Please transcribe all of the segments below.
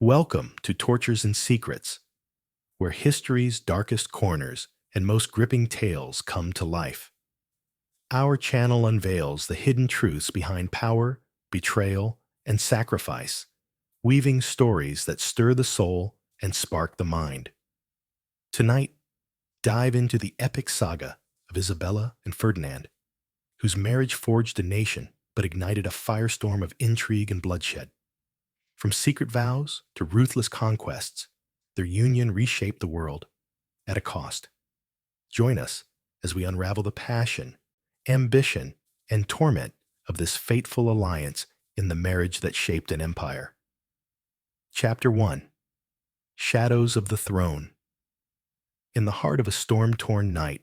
Welcome to Tortures and Secrets, where history's darkest corners and most gripping tales come to life. Our channel unveils the hidden truths behind power, betrayal, and sacrifice, weaving stories that stir the soul and spark the mind. Tonight, dive into the epic saga of Isabella and Ferdinand, whose marriage forged a nation but ignited a firestorm of intrigue and bloodshed. From secret vows to ruthless conquests, their union reshaped the world at a cost. Join us as we unravel the passion, ambition, and torment of this fateful alliance in the marriage that shaped an empire. Chapter 1: Shadows of the Throne. In the heart of a storm-torn night,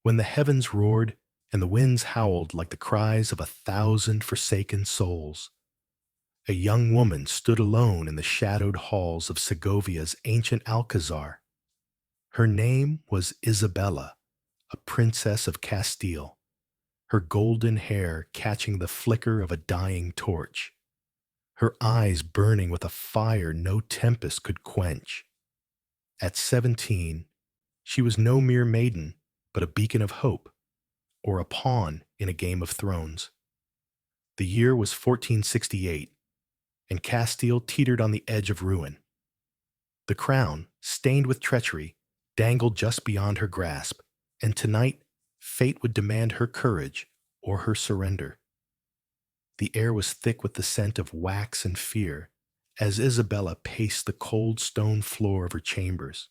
when the heavens roared and the winds howled like the cries of 1,000 forsaken souls, a young woman stood alone in the shadowed halls of Segovia's ancient Alcazar. Her name was Isabella, a princess of Castile, her golden hair catching the flicker of a dying torch, her eyes burning with a fire no tempest could quench. At 17, she was no mere maiden, but a beacon of hope, or a pawn in a game of thrones. The year was 1468, and Castile teetered on the edge of ruin. The crown, stained with treachery, dangled just beyond her grasp, and tonight fate would demand her courage or her surrender. The air was thick with the scent of wax and fear as Isabella paced the cold stone floor of her chambers.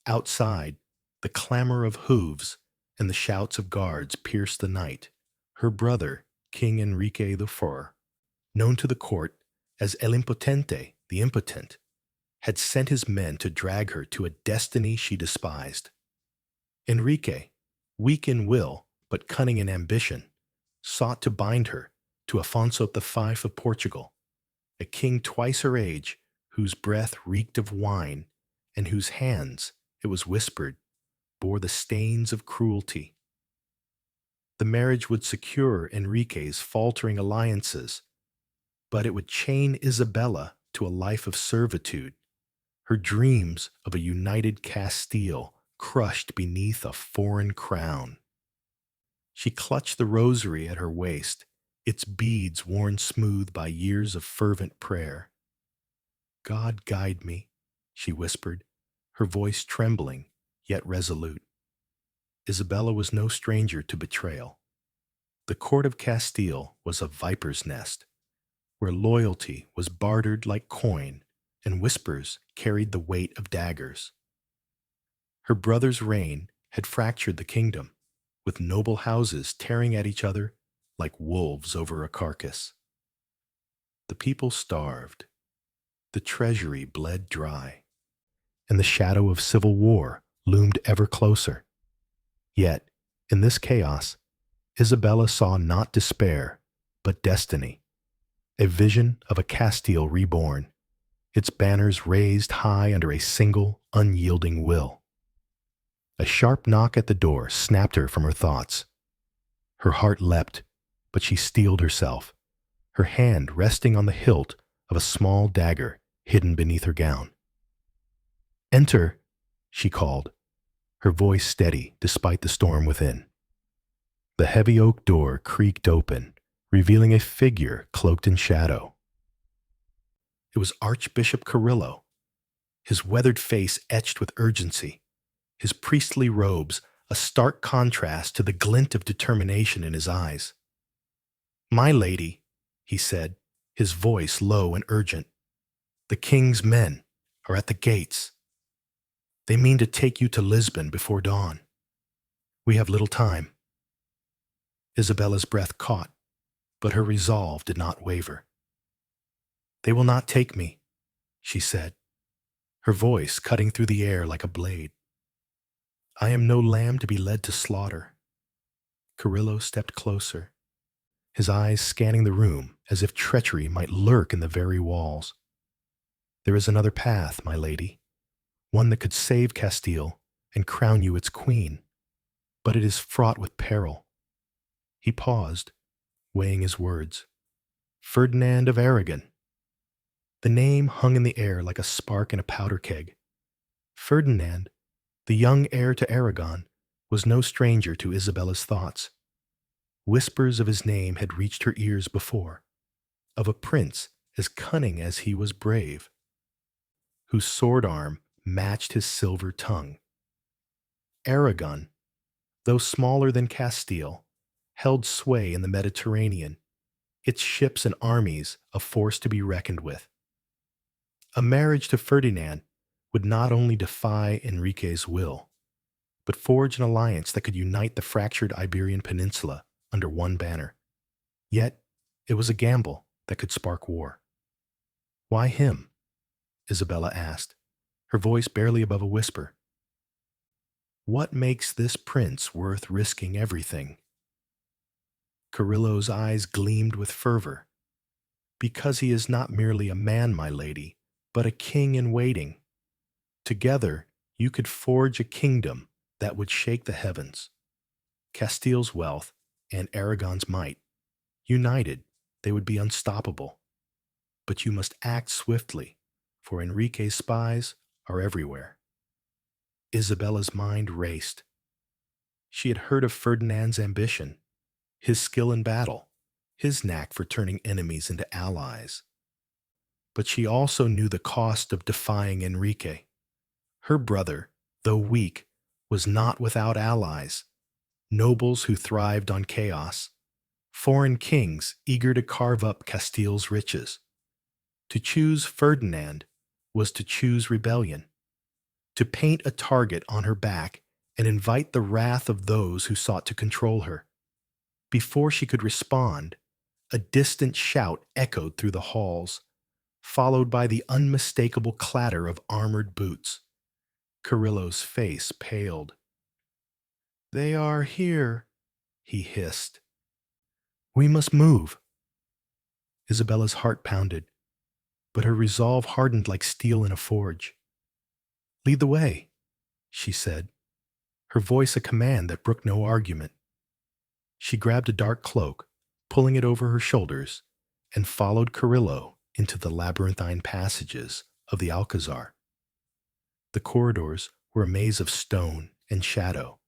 Outside, the clamor of hooves and the shouts of guards pierced the night. Her brother, King Enrique IV, known to the court as El Impotente, the Impotent, had sent his men to drag her to a destiny she despised. Enrique, weak in will but cunning in ambition, sought to bind her to Afonso V of Portugal, a king twice her age whose breath reeked of wine and whose hands, it was whispered, bore the stains of cruelty. The marriage would secure Enrique's faltering alliances, but it would chain Isabella to a life of servitude, her dreams of a united Castile crushed beneath a foreign crown. She clutched the rosary at her waist, its beads worn smooth by years of fervent prayer. "God guide me," she whispered, her voice trembling, yet resolute. Isabella was no stranger to betrayal. The court of Castile was a viper's nest, where loyalty was bartered like coin and whispers carried the weight of daggers. Her brother's reign had fractured the kingdom, with noble houses tearing at each other like wolves over a carcass. The people starved, the treasury bled dry, and the shadow of civil war loomed ever closer. Yet, in this chaos, Isabella saw not despair, but destiny, a vision of a Castile reborn, its banners raised high under a single, unyielding will. A sharp knock at the door snapped her from her thoughts. Her heart leapt, but she steeled herself, her hand resting on the hilt of a small dagger hidden beneath her gown. "Enter," she called, her voice steady despite the storm within. The heavy oak door creaked open, revealing a figure cloaked in shadow. It was Archbishop Carrillo, his weathered face etched with urgency, his priestly robes a stark contrast to the glint of determination in his eyes. "My lady," he said, his voice low and urgent, "the king's men are at the gates. They mean to take you to Lisbon before dawn. We have little time." Isabella's breath caught, but her resolve did not waver. "They will not take me," she said, her voice cutting through the air like a blade. "I am no lamb to be led to slaughter." Carrillo stepped closer, his eyes scanning the room as if treachery might lurk in the very walls. "There is another path, my lady, one that could save Castile and crown you its queen, but it is fraught with peril." He paused, weighing his words. "Ferdinand of Aragon." The name hung in the air like a spark in a powder keg. Ferdinand, the young heir to Aragon, was no stranger to Isabella's thoughts. Whispers of his name had reached her ears before, of a prince as cunning as he was brave, whose sword arm matched his silver tongue. Aragon, though smaller than Castile, held sway in the Mediterranean, its ships and armies a force to be reckoned with. A marriage to Ferdinand would not only defy Enrique's will, but forge an alliance that could unite the fractured Iberian Peninsula under one banner. Yet, it was a gamble that could spark war. "Why him?" Isabella asked, her voice barely above a whisper. "What makes this prince worth risking everything?" Carrillo's eyes gleamed with fervor. "Because he is not merely a man, my lady, but a king in waiting. Together, you could forge a kingdom that would shake the heavens. Castile's wealth and Aragon's might. United, they would be unstoppable. But you must act swiftly, for Enrique's spies are everywhere." Isabella's mind raced. She had heard of Ferdinand's ambition, his skill in battle, his knack for turning enemies into allies. But she also knew the cost of defying Enrique. Her brother, though weak, was not without allies, nobles who thrived on chaos, foreign kings eager to carve up Castile's riches. To choose Ferdinand was to choose rebellion, to paint a target on her back and invite the wrath of those who sought to control her. Before she could respond, a distant shout echoed through the halls, followed by the unmistakable clatter of armored boots. Carrillo's face paled. "They are here," he hissed. "We must move." Isabella's heart pounded, but her resolve hardened like steel in a forge. "Lead the way," she said, her voice a command that brooked no argument. She grabbed a dark cloak, pulling it over her shoulders, and followed Carrillo into the labyrinthine passages of the Alcazar. The corridors were a maze of stone and shadow,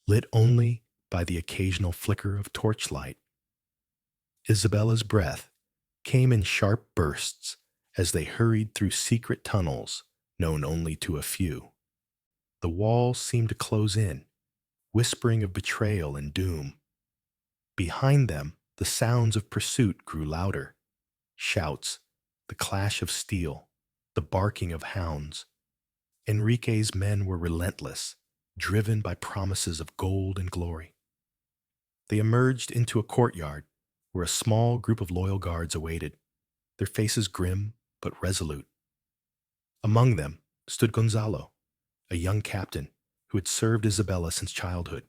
lit only by the occasional flicker of torchlight. Isabella's breath came in sharp bursts as they hurried through secret tunnels known only to a few. The walls seemed to close in, whispering of betrayal and doom. Behind them, the sounds of pursuit grew louder. Shouts, the clash of steel, the barking of hounds. Enrique's men were relentless, driven by promises of gold and glory. They emerged into a courtyard where a small group of loyal guards awaited, their faces grim but resolute. Among them stood Gonzalo, a young captain who had served Isabella since childhood.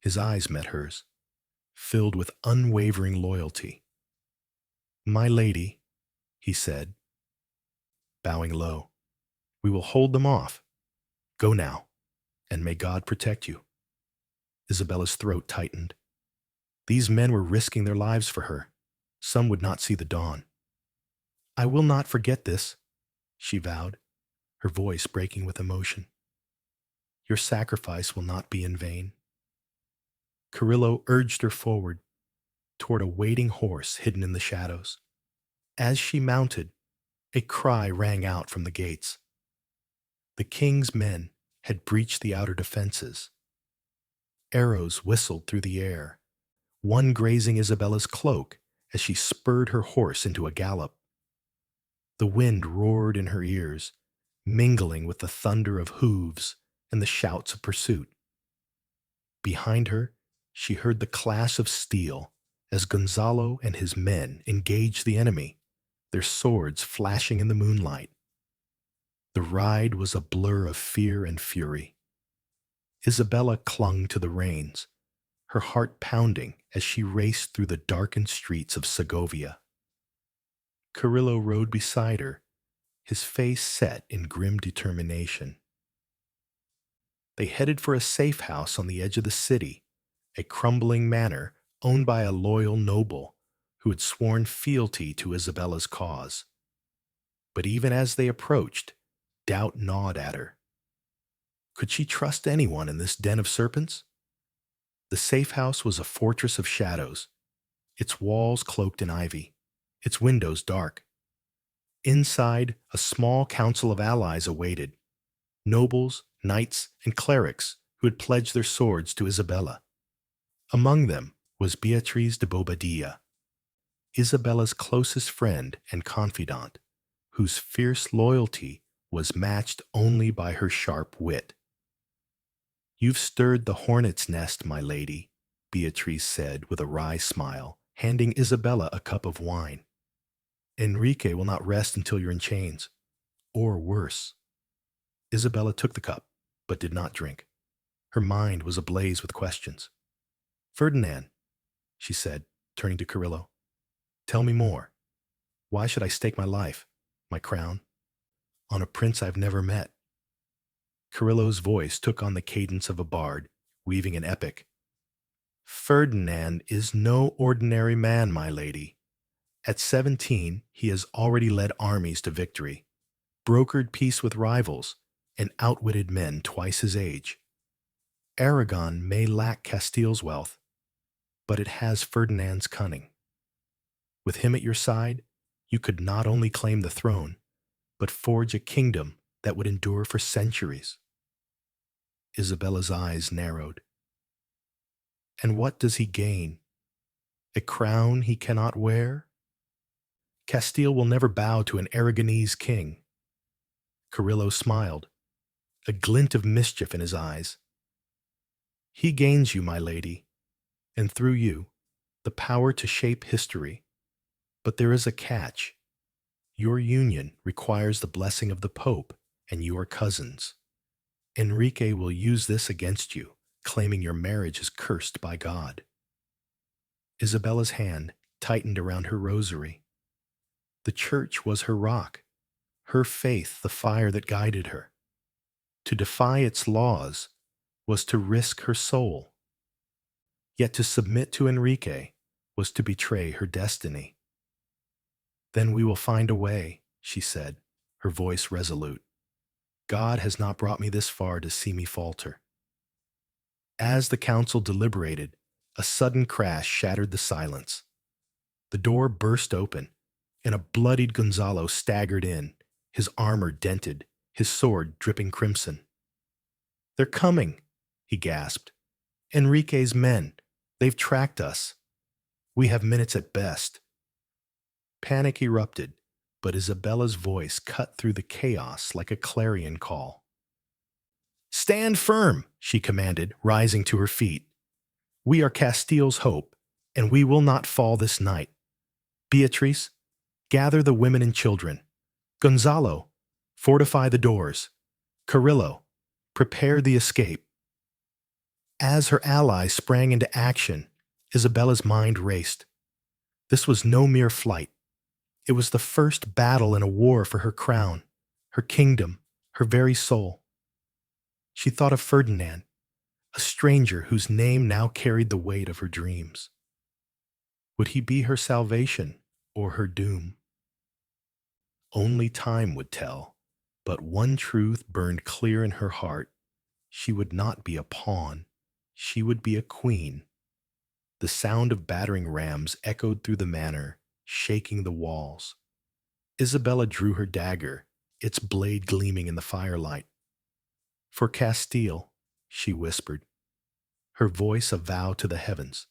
His eyes met hers, filled with unwavering loyalty. "My lady," he said, bowing low, "we will hold them off. Go now, and may God protect you." Isabella's throat tightened. These men were risking their lives for her. Some would not see the dawn. "I will not forget this," she vowed, her voice breaking with emotion. "Your sacrifice will not be in vain." Carrillo urged her forward, toward a waiting horse hidden in the shadows. As she mounted, a cry rang out from the gates. The king's men had breached the outer defenses. Arrows whistled through the air, one grazing Isabella's cloak as she spurred her horse into a gallop. The wind roared in her ears, mingling with the thunder of hooves and the shouts of pursuit. Behind her, she heard the clash of steel as Gonzalo and his men engaged the enemy, their swords flashing in the moonlight. The ride was a blur of fear and fury. Isabella clung to the reins, her heart pounding as she raced through the darkened streets of Segovia. Carrillo rode beside her, his face set in grim determination. They headed for a safe house on the edge of the city, a crumbling manor owned by a loyal noble who had sworn fealty to Isabella's cause. But even as they approached, doubt gnawed at her. Could she trust anyone in this den of serpents? The safe house was a fortress of shadows, its walls cloaked in ivy, its windows dark. Inside, a small council of allies awaited, nobles, knights, and clerics who had pledged their swords to Isabella. Among them was Beatrice de Bobadilla, Isabella's closest friend and confidant, whose fierce loyalty was matched only by her sharp wit. "You've stirred the hornet's nest, my lady," Beatrice said with a wry smile, handing Isabella a cup of wine. "Enrique will not rest until you're in chains, or worse." Isabella took the cup, but did not drink. Her mind was ablaze with questions. "Ferdinand," she said, turning to Carrillo, "tell me more. Why should I stake my life, my crown, on a prince I've never met?" Carrillo's voice took on the cadence of a bard, weaving an epic. "Ferdinand is no ordinary man, my lady. At 17, he has already led armies to victory, brokered peace with rivals, and outwitted men twice his age. Aragon may lack Castile's wealth, but it has Ferdinand's cunning. With him at your side, you could not only claim the throne, but forge a kingdom that would endure for centuries." Isabella's eyes narrowed. "And what does he gain? A crown he cannot wear? Castile will never bow to an Aragonese king." Carrillo smiled, a glint of mischief in his eyes. "He gains you, my lady, and through you, the power to shape history. But there is a catch. Your union requires the blessing of the Pope, and you are cousins. Enrique will use this against you, claiming your marriage is cursed by God." Isabella's hand tightened around her rosary. The church was her rock, her faith the fire that guided her. To defy its laws was to risk her soul. Yet to submit to Enrique was to betray her destiny. "Then we will find a way," she said, her voice resolute. "God has not brought me this far to see me falter." As the council deliberated, a sudden crash shattered the silence. The door burst open, and a bloodied Gonzalo staggered in, his armor dented, his sword dripping crimson. "They're coming," he gasped. "Enrique's men. They've tracked us. We have minutes at best." Panic erupted, but Isabella's voice cut through the chaos like a clarion call. "Stand firm," she commanded, rising to her feet. "We are Castile's hope, and we will not fall this night. Beatrice, gather the women and children. Gonzalo, fortify the doors. Carrillo, prepare the escape." As her allies sprang into action, Isabella's mind raced. This was no mere flight. It was the first battle in a war for her crown, her kingdom, her very soul. She thought of Ferdinand, a stranger whose name now carried the weight of her dreams. Would he be her salvation or her doom? Only time would tell, but one truth burned clear in her heart. She would not be a pawn. She would be a queen. The sound of battering rams echoed through the manor, shaking the walls. Isabella drew her dagger, its blade gleaming in the firelight. "For Castile," she whispered, her voice a vow to the heavens.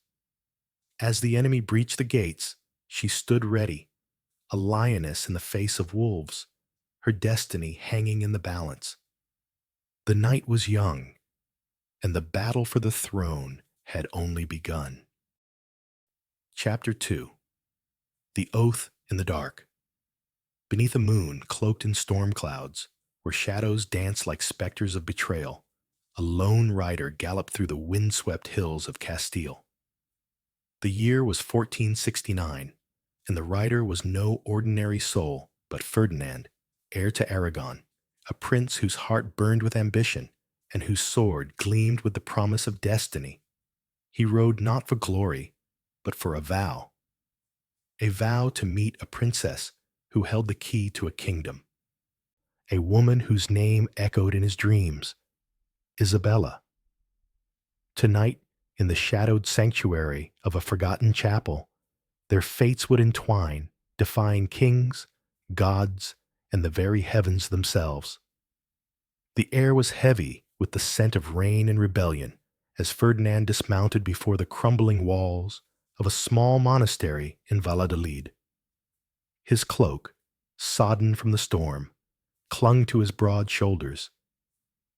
As the enemy breached the gates, she stood ready, a lioness in the face of wolves, her destiny hanging in the balance. The night was young, and the battle for the throne had only begun. Chapter 2. The Oath in the Dark. Beneath a moon cloaked in storm clouds, where shadows danced like specters of betrayal, a lone rider galloped through the windswept hills of Castile. The year was 1469, and the rider was no ordinary soul, but Ferdinand, heir to Aragon, a prince whose heart burned with ambition and whose sword gleamed with the promise of destiny. He rode not for glory, but for a vow to meet a princess who held the key to a kingdom, a woman whose name echoed in his dreams, Isabella. Tonight, in the shadowed sanctuary of a forgotten chapel, their fates would entwine, defying kings, gods, and the very heavens themselves. The air was heavy with the scent of rain and rebellion as Ferdinand dismounted before the crumbling walls of a small monastery in Valladolid. His cloak, sodden from the storm, clung to his broad shoulders,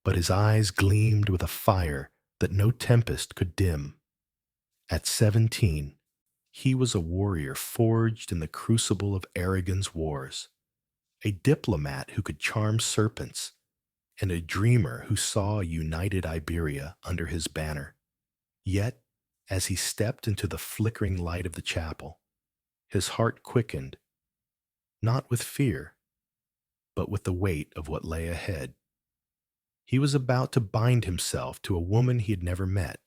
but his eyes gleamed with a fire that no tempest could dim. At 17, he was a warrior forged in the crucible of Aragon's wars, a diplomat who could charm serpents, and a dreamer who saw a united Iberia under his banner. Yet, as he stepped into the flickering light of the chapel, his heart quickened, not with fear, but with the weight of what lay ahead. He was about to bind himself to a woman he had never met,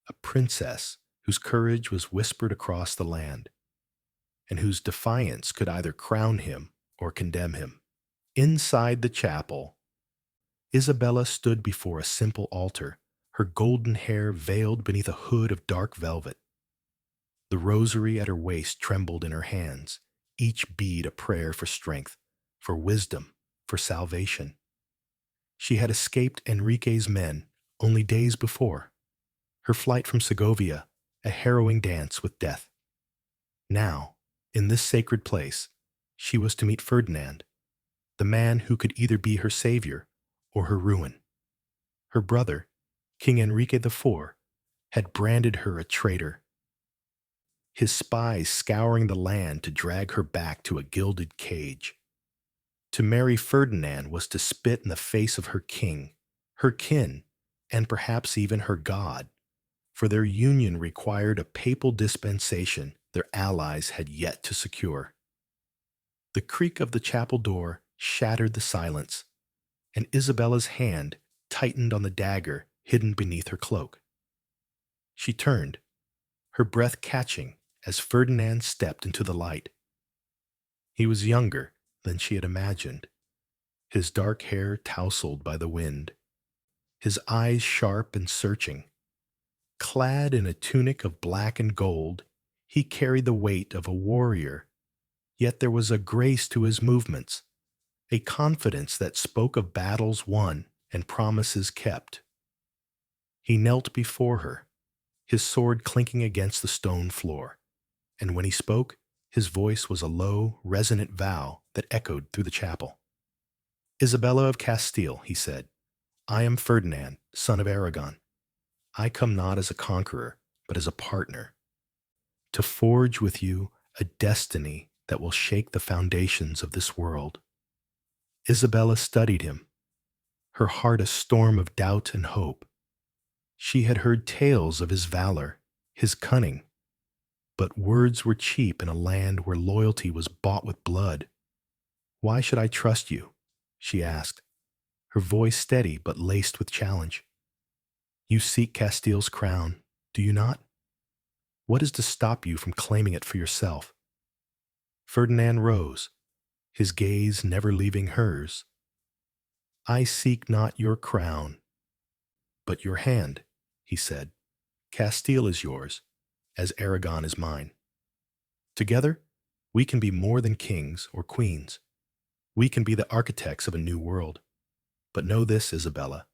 a princess whose courage was whispered across the land, and whose defiance could either crown him or condemn him. Inside the chapel, Isabella stood before a simple altar, her golden hair veiled beneath a hood of dark velvet. The rosary at her waist trembled in her hands, each bead a prayer for strength, for wisdom, for salvation. She had escaped Enrique's men only days before, her flight from Segovia a harrowing dance with death. Now, in this sacred place, she was to meet Ferdinand, the man who could either be her savior or her ruin. Her brother, King Enrique IV, had branded her a traitor, his spies scouring the land to drag her back to a gilded cage. To marry Ferdinand was to spit in the face of her king, her kin, and perhaps even her God, for their union required a papal dispensation their allies had yet to secure. The creak of the chapel door shattered the silence, and Isabella's hand tightened on the dagger hidden beneath her cloak. She turned, her breath catching as Ferdinand stepped into the light. He was younger than she had imagined, his dark hair tousled by the wind, his eyes sharp and searching. Clad in a tunic of black and gold, he carried the weight of a warrior, yet there was a grace to his movements, a confidence that spoke of battles won and promises kept. He knelt before her, his sword clinking against the stone floor, and when he spoke, his voice was a low, resonant vow that echoed through the chapel. "Isabella of Castile," he said, "I am Ferdinand, son of Aragon. I come not as a conqueror, but as a partner, to forge with you a destiny that will shake the foundations of this world." Isabella studied him, her heart a storm of doubt and hope. She had heard tales of his valor, his cunning, but words were cheap in a land where loyalty was bought with blood. "Why should I trust you?" she asked, her voice steady but laced with challenge. "You seek Castile's crown, do you not? What is to stop you from claiming it for yourself?" Ferdinand rose, his gaze never leaving hers. "I seek not your crown, but your hand," he said. "Castile is yours, as Aragon is mine. Together, we can be more than kings or queens. We can be the architects of a new world. But know this, Isabella,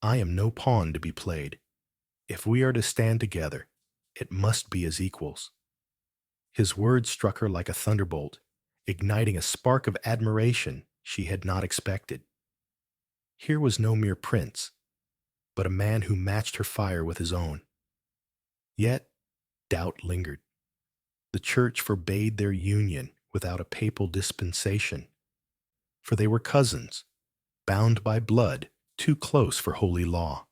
I am no pawn to be played. If we are to stand together, it must be as equals." His words struck her like a thunderbolt, igniting a spark of admiration she had not expected. Here was no mere prince, but a man who matched her fire with his own. Yet, doubt lingered. The church forbade their union without a papal dispensation, for they were cousins, bound by blood too close for holy law.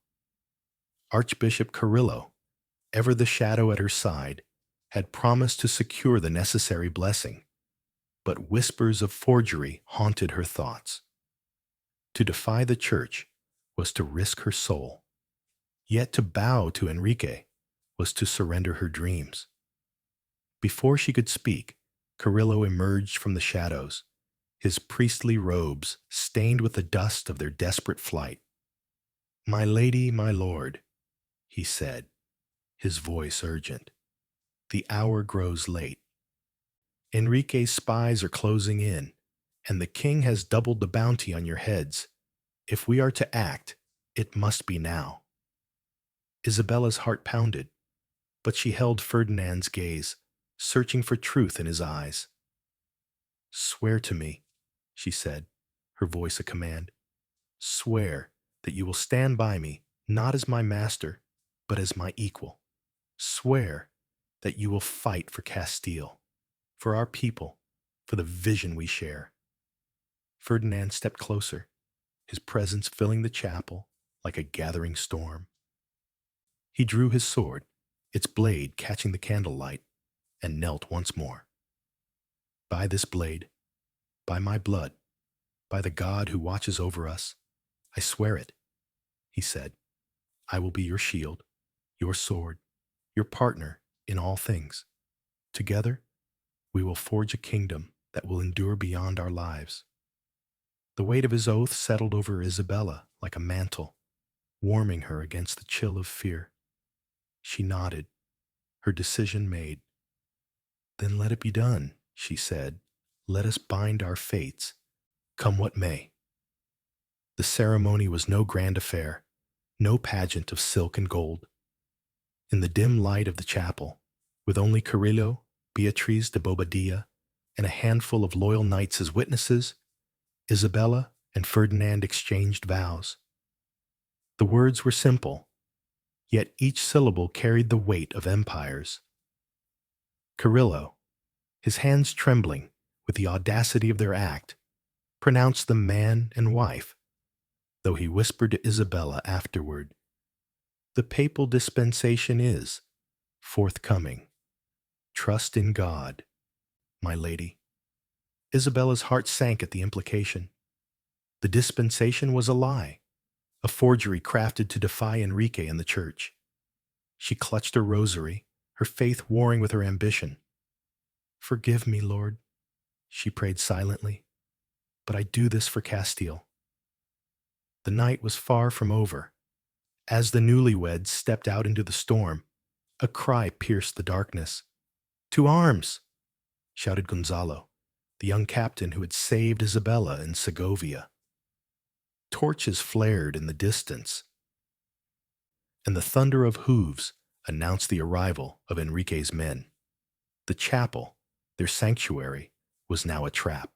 Archbishop Carrillo, ever the shadow at her side, had promised to secure the necessary blessing, but whispers of forgery haunted her thoughts. To defy the church was to risk her soul, yet to bow to Enrique was to surrender her dreams. Before she could speak, Carrillo emerged from the shadows, his priestly robes stained with the dust of their desperate flight. "My lady, my lord," he said, his voice urgent, "the hour grows late. Enrique's spies are closing in, and the king has doubled the bounty on your heads. If we are to act, it must be now." Isabella's heart pounded, but she held Ferdinand's gaze, searching for truth in his eyes. "Swear to me," she said, her voice a command. "Swear that you will stand by me, not as my master, but as my equal. Swear that you will fight for Castile, for our people, for the vision we share." Ferdinand stepped closer, his presence filling the chapel like a gathering storm. He drew his sword, its blade catching the candlelight, and knelt once more. "By this blade, by my blood, by the God who watches over us, I swear it," he said. "I will be your shield, your sword, your partner in all things. Together, we will forge a kingdom that will endure beyond our lives." The weight of his oath settled over Isabella like a mantle, warming her against the chill of fear. She nodded, her decision made. "Then let it be done," she said. "Let us bind our fates, come what may." The ceremony was no grand affair, no pageant of silk and gold. In the dim light of the chapel, with only Carrillo, Beatriz de Bobadilla, and a handful of loyal knights as witnesses, Isabella and Ferdinand exchanged vows. The words were simple, yet each syllable carried the weight of empires. Carrillo, his hands trembling with the audacity of their act, pronounced them man and wife, though he whispered to Isabella afterward, "The papal dispensation is forthcoming. Trust in God, my lady." Isabella's heart sank at the implication. The dispensation was a lie, a forgery crafted to defy Enrique and the church. She clutched her rosary, her faith warring with her ambition. "Forgive me, Lord," she prayed silently, "but I do this for Castile." The night was far from over. As the newlyweds stepped out into the storm, a cry pierced the darkness. "To arms!" shouted Gonzalo, the young captain who had saved Isabella in Segovia. Torches flared in the distance, and the thunder of hooves announced the arrival of Enrique's men. The chapel, their sanctuary, was now a trap.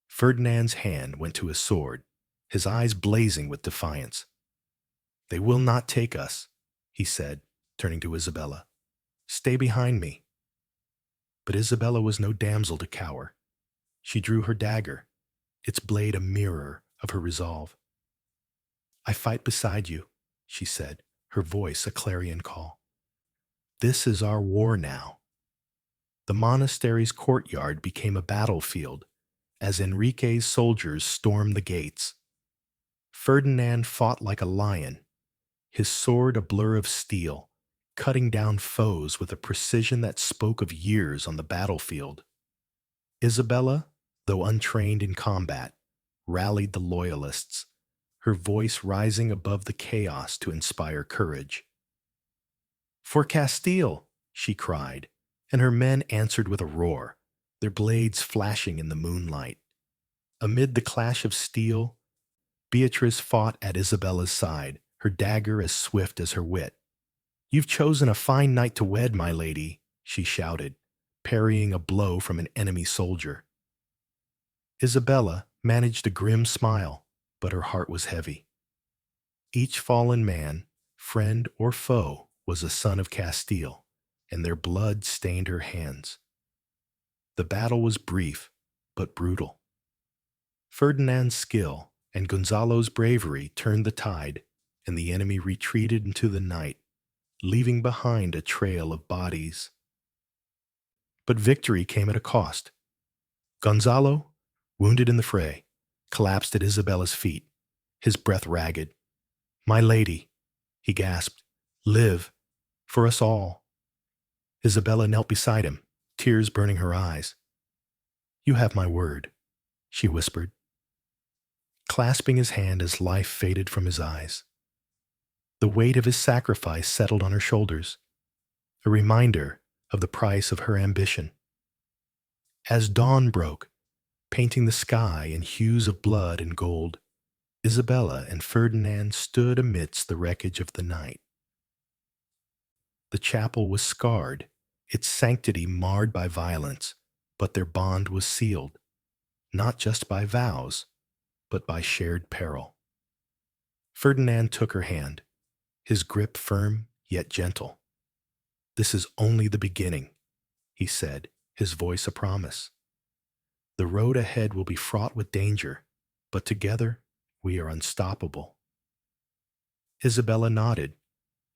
Ferdinand's hand went to his sword, his eyes blazing with defiance. "They will not take us," he said, turning to Isabella. "Stay behind me." But Isabella was no damsel to cower. She drew her dagger, its blade a mirror of her resolve. "I fight beside you," she said, her voice a clarion call. "This is our war now." The monastery's courtyard became a battlefield as Enrique's soldiers stormed the gates. Ferdinand fought like a lion, his sword a blur of steel, cutting down foes with a precision that spoke of years on the battlefield. Isabella, though untrained in combat, rallied the loyalists, her voice rising above the chaos to inspire courage. "For Castile!" she cried, and her men answered with a roar, their blades flashing in the moonlight. Amid the clash of steel, Beatrice fought at Isabella's side, her dagger as swift as her wit. "You've chosen a fine knight to wed, my lady," she shouted, parrying a blow from an enemy soldier. Isabella managed a grim smile, but her heart was heavy. Each fallen man, friend or foe, was a son of Castile, and their blood stained her hands. The battle was brief, but brutal. Ferdinand's skill and Gonzalo's bravery turned the tide, and the enemy retreated into the night, leaving behind a trail of bodies. But victory came at a cost. Gonzalo, wounded in the fray, collapsed at Isabella's feet, his breath ragged. "My lady," he gasped, "live, for us all." Isabella knelt beside him, tears burning her eyes. "You have my word," she whispered, clasping his hand as life faded from his eyes. The weight of his sacrifice settled on her shoulders, a reminder of the price of her ambition. As dawn broke, painting the sky in hues of blood and gold, Isabella and Ferdinand stood amidst the wreckage of the night. The chapel was scarred, its sanctity marred by violence, but their bond was sealed, not just by vows, but by shared peril. Ferdinand took her hand, his grip firm yet gentle. "This is only the beginning," he said, his voice a promise. "The road ahead will be fraught with danger, but together we are unstoppable." Isabella nodded,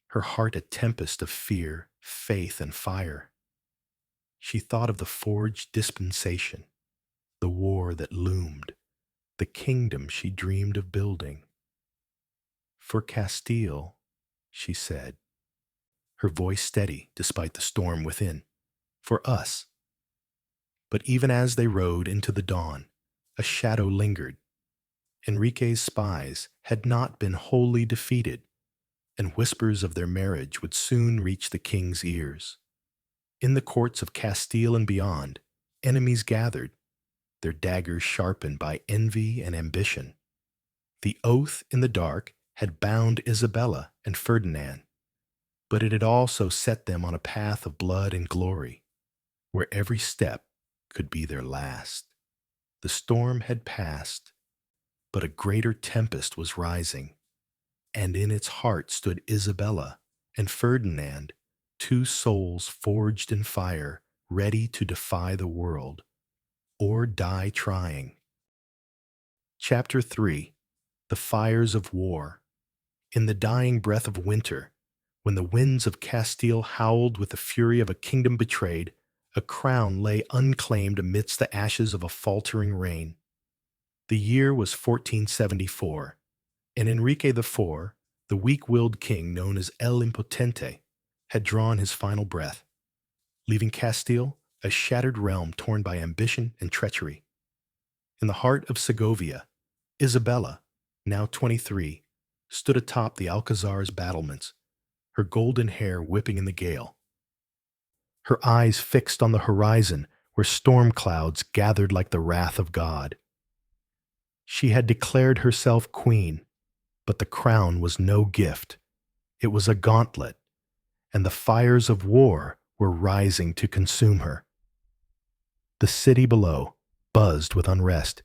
her heart a tempest of fear, faith, and fire. She thought of the forged dispensation, the war that loomed, the kingdom she dreamed of building. "For Castile," she said, her voice steady despite the storm within. "For us." But even as they rode into the dawn, a shadow lingered. Enrique's spies had not been wholly defeated, and whispers of their marriage would soon reach the king's ears. In the courts of Castile and beyond, enemies gathered, their daggers sharpened by envy and ambition. The oath in the dark had bound Isabella and Ferdinand, but it had also set them on a path of blood and glory, where every step could be their last. The storm had passed, but a greater tempest was rising, and in its heart stood Isabella and Ferdinand, two souls forged in fire, ready to defy the world, or die trying. Chapter 3. The Fires of War. In the dying breath of winter, when the winds of Castile howled with the fury of a kingdom betrayed, a crown lay unclaimed amidst the ashes of a faltering reign. The year was 1474, and Enrique IV, the weak-willed king known as El Impotente, had drawn his final breath, leaving Castile a shattered realm torn by ambition and treachery. In the heart of Segovia, Isabella, now 23, stood atop the Alcazar's battlements, her golden hair whipping in the gale. Her eyes fixed on the horizon where storm clouds gathered like the wrath of God. She had declared herself queen, but the crown was no gift. It was a gauntlet, and the fires of war were rising to consume her. The city below buzzed with unrest,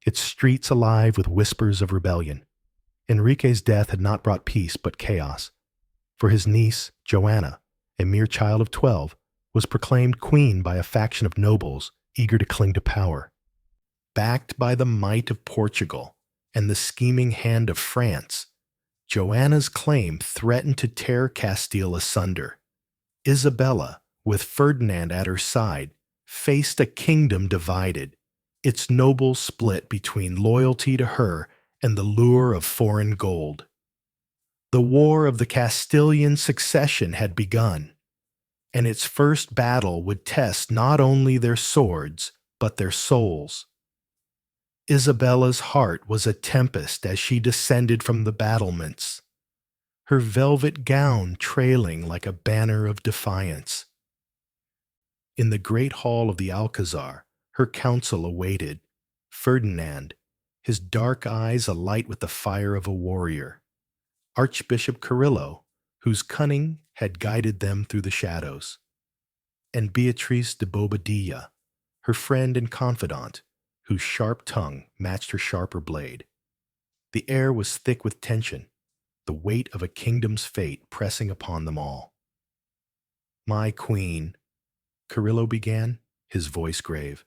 its streets alive with whispers of rebellion. Enrique's death had not brought peace but chaos, for his niece, Joanna, a mere child of 12, was proclaimed queen by a faction of nobles eager to cling to power. Backed by the might of Portugal and the scheming hand of France, Joanna's claim threatened to tear Castile asunder. Isabella, with Ferdinand at her side, faced a kingdom divided, its nobles split between loyalty to her and the lure of foreign gold. The War of the Castilian Succession had begun, and its first battle would test not only their swords, but their souls. Isabella's heart was a tempest as she descended from the battlements, her velvet gown trailing like a banner of defiance. In the great hall of the Alcazar, her council awaited Ferdinand, his dark eyes alight with the fire of a warrior; Archbishop Carrillo, whose cunning had guided them through the shadows; and Beatrice de Bobadilla, her friend and confidant, whose sharp tongue matched her sharper blade. The air was thick with tension, the weight of a kingdom's fate pressing upon them all. "My queen," Carrillo began, his voice grave,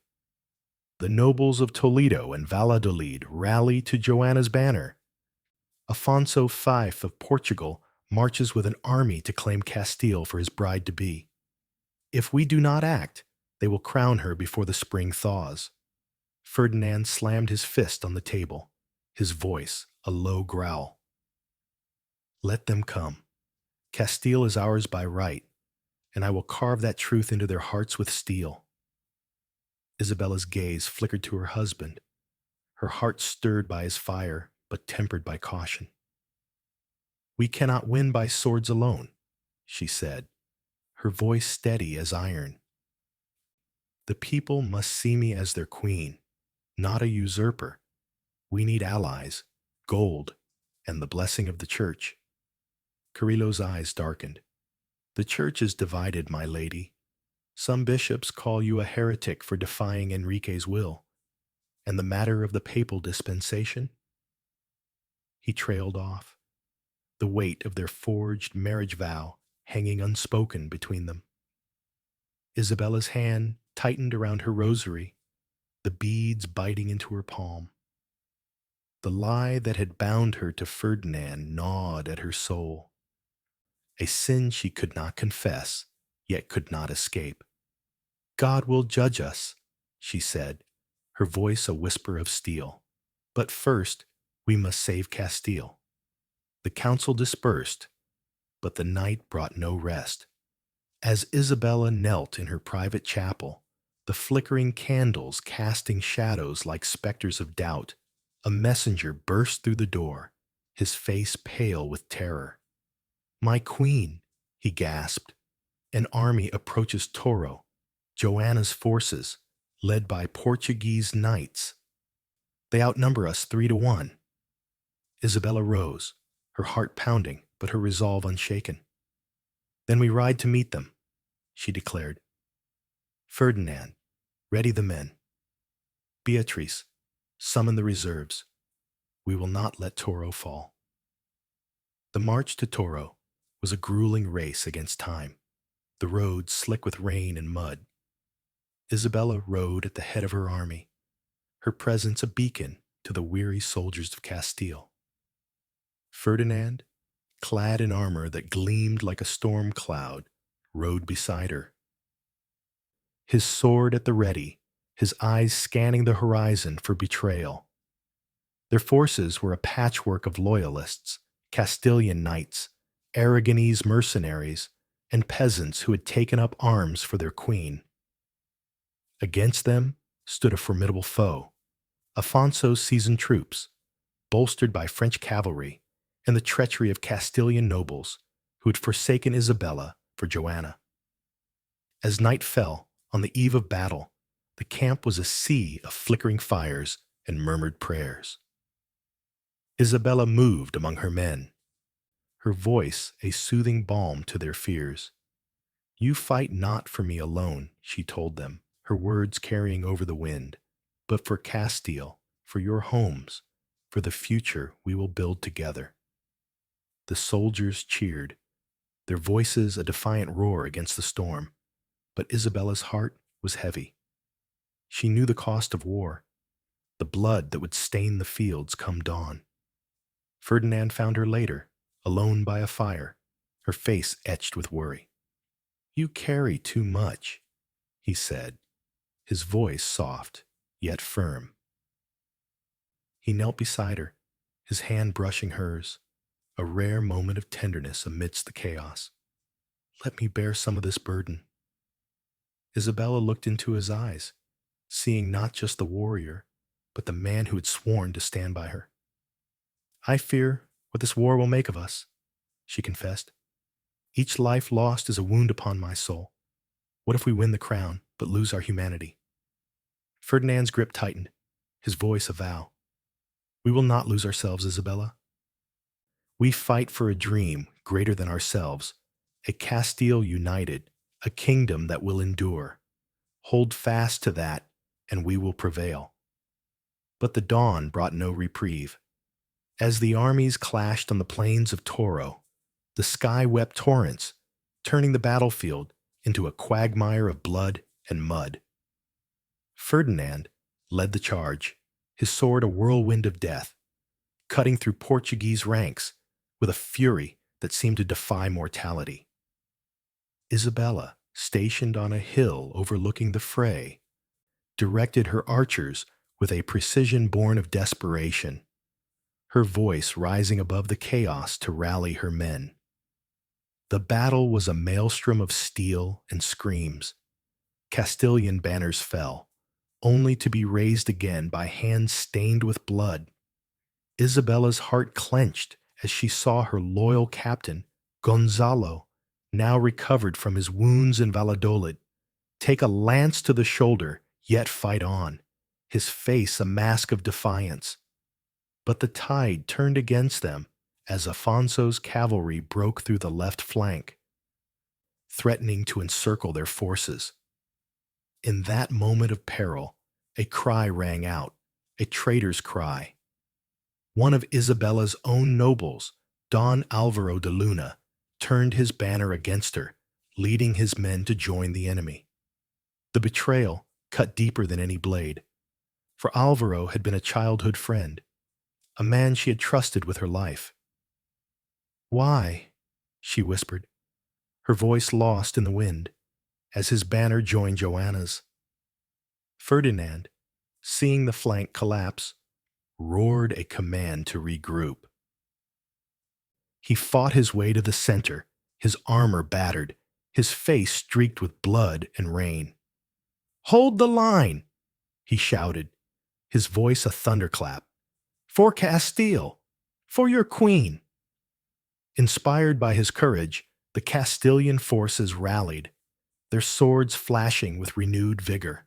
"the nobles of Toledo and Valladolid rally to Joanna's banner. Afonso Fife of Portugal marches with an army to claim Castile for his bride-to-be. If we do not act, they will crown her before the spring thaws." Ferdinand slammed his fist on the table, his voice a low growl. "Let them come. Castile is ours by right, and I will carve that truth into their hearts with steel." Isabella's gaze flickered to her husband, her heart stirred by his fire, but tempered by caution. "We cannot win by swords alone," she said, her voice steady as iron. "The people must see me as their queen, not a usurper. We need allies, gold, and the blessing of the church." Carrillo's eyes darkened. "The church is divided, my lady. Some bishops call you a heretic for defying Enrique's will. And the matter of the papal dispensation?" He trailed off, the weight of their forged marriage vow hanging unspoken between them. Isabella's hand tightened around her rosary, the beads biting into her palm. The lie that had bound her to Ferdinand gnawed at her soul. A sin she could not confess, yet could not escape. "God will judge us," she said, her voice a whisper of steel. "But first, we must save Castile." The council dispersed, but the night brought no rest. As Isabella knelt in her private chapel, the flickering candles casting shadows like specters of doubt, a messenger burst through the door, his face pale with terror. "My queen," he gasped. "An army approaches Toro, Joanna's forces, led by Portuguese knights. They outnumber us 3-1. Isabella rose, her heart pounding, but her resolve unshaken. "Then we ride to meet them," she declared. "Ferdinand, ready the men. Beatrice, summon the reserves. We will not let Toro fall." The march to Toro was a grueling race against time, the roads slick with rain and mud. Isabella rode at the head of her army, her presence a beacon to the weary soldiers of Castile. Ferdinand, clad in armor that gleamed like a storm cloud, rode beside her. His sword at the ready, his eyes scanning the horizon for betrayal. Their forces were a patchwork of loyalists, Castilian knights, Aragonese mercenaries, and peasants who had taken up arms for their queen. Against them stood a formidable foe, Afonso's seasoned troops, bolstered by French cavalry and the treachery of Castilian nobles who had forsaken Isabella for Joanna. As night fell, on the eve of battle, the camp was a sea of flickering fires and murmured prayers. Isabella moved among her men, her voice a soothing balm to their fears. "You fight not for me alone," she told them, her words carrying over the wind, "but for Castile, for your homes, for the future we will build together." The soldiers cheered, their voices a defiant roar against the storm, but Isabella's heart was heavy. She knew the cost of war, the blood that would stain the fields come dawn. Ferdinand found her later, alone by a fire, her face etched with worry. "You carry too much," he said, his voice soft, yet firm. He knelt beside her, his hand brushing hers, a rare moment of tenderness amidst the chaos. "Let me bear some of this burden." Isabella looked into his eyes, seeing not just the warrior, but the man who had sworn to stand by her. "I fear what this war will make of us," she confessed. "Each life lost is a wound upon my soul. What if we win the crown, but lose our humanity?" Ferdinand's grip tightened, his voice a vow. "We will not lose ourselves, Isabella. We fight for a dream greater than ourselves, a Castile united, a kingdom that will endure. Hold fast to that, and we will prevail." But the dawn brought no reprieve. As the armies clashed on the plains of Toro, the sky wept torrents, turning the battlefield into a quagmire of blood and mud. Ferdinand led the charge, his sword a whirlwind of death, cutting through Portuguese ranks with a fury that seemed to defy mortality. Isabella, stationed on a hill overlooking the fray, directed her archers with a precision born of desperation, her voice rising above the chaos to rally her men. The battle was a maelstrom of steel and screams. Castilian banners fell, only to be raised again by hands stained with blood. Isabella's heart clenched as she saw her loyal captain, Gonzalo, now recovered from his wounds in Valladolid, take a lance to the shoulder, yet fight on, his face a mask of defiance. But the tide turned against them as Afonso's cavalry broke through the left flank, threatening to encircle their forces. In that moment of peril, a cry rang out, a traitor's cry. One of Isabella's own nobles, Don Alvaro de Luna, turned his banner against her, leading his men to join the enemy. The betrayal cut deeper than any blade, for Alvaro had been a childhood friend, a man she had trusted with her life. "Why?" she whispered, her voice lost in the wind, as his banner joined Joanna's. Ferdinand, seeing the flank collapse, roared a command to regroup. He fought his way to the center, his armor battered, his face streaked with blood and rain. "Hold the line!" he shouted, his voice a thunderclap. "For Castile! For your queen!" Inspired by his courage, the Castilian forces rallied, their swords flashing with renewed vigor.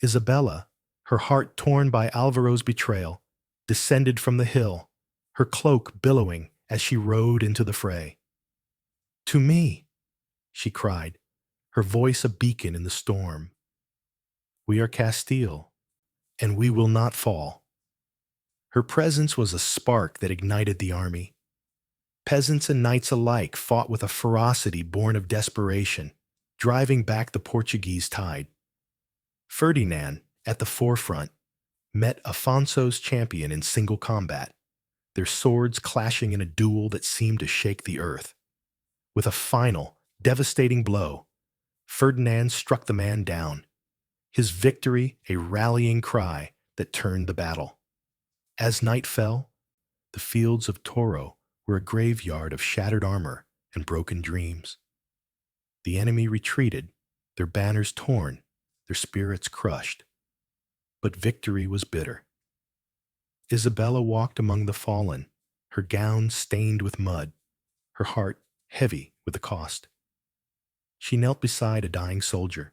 Isabella, her heart torn by Alvaro's betrayal, descended from the hill, her cloak billowing as she rode into the fray. "To me!" she cried, her voice a beacon in the storm. "We are Castile, and we will not fall." Her presence was a spark that ignited the army. Peasants and knights alike fought with a ferocity born of desperation, driving back the Portuguese tide. Ferdinand, at the forefront, met Afonso's champion in single combat, their swords clashing in a duel that seemed to shake the earth. With a final, devastating blow, Ferdinand struck the man down, his victory a rallying cry that turned the battle. As night fell, the fields of Toro were a graveyard of shattered armor and broken dreams. The enemy retreated, their banners torn, their spirits crushed. But victory was bitter. Isabella walked among the fallen, her gown stained with mud, her heart heavy with the cost. She knelt beside a dying soldier,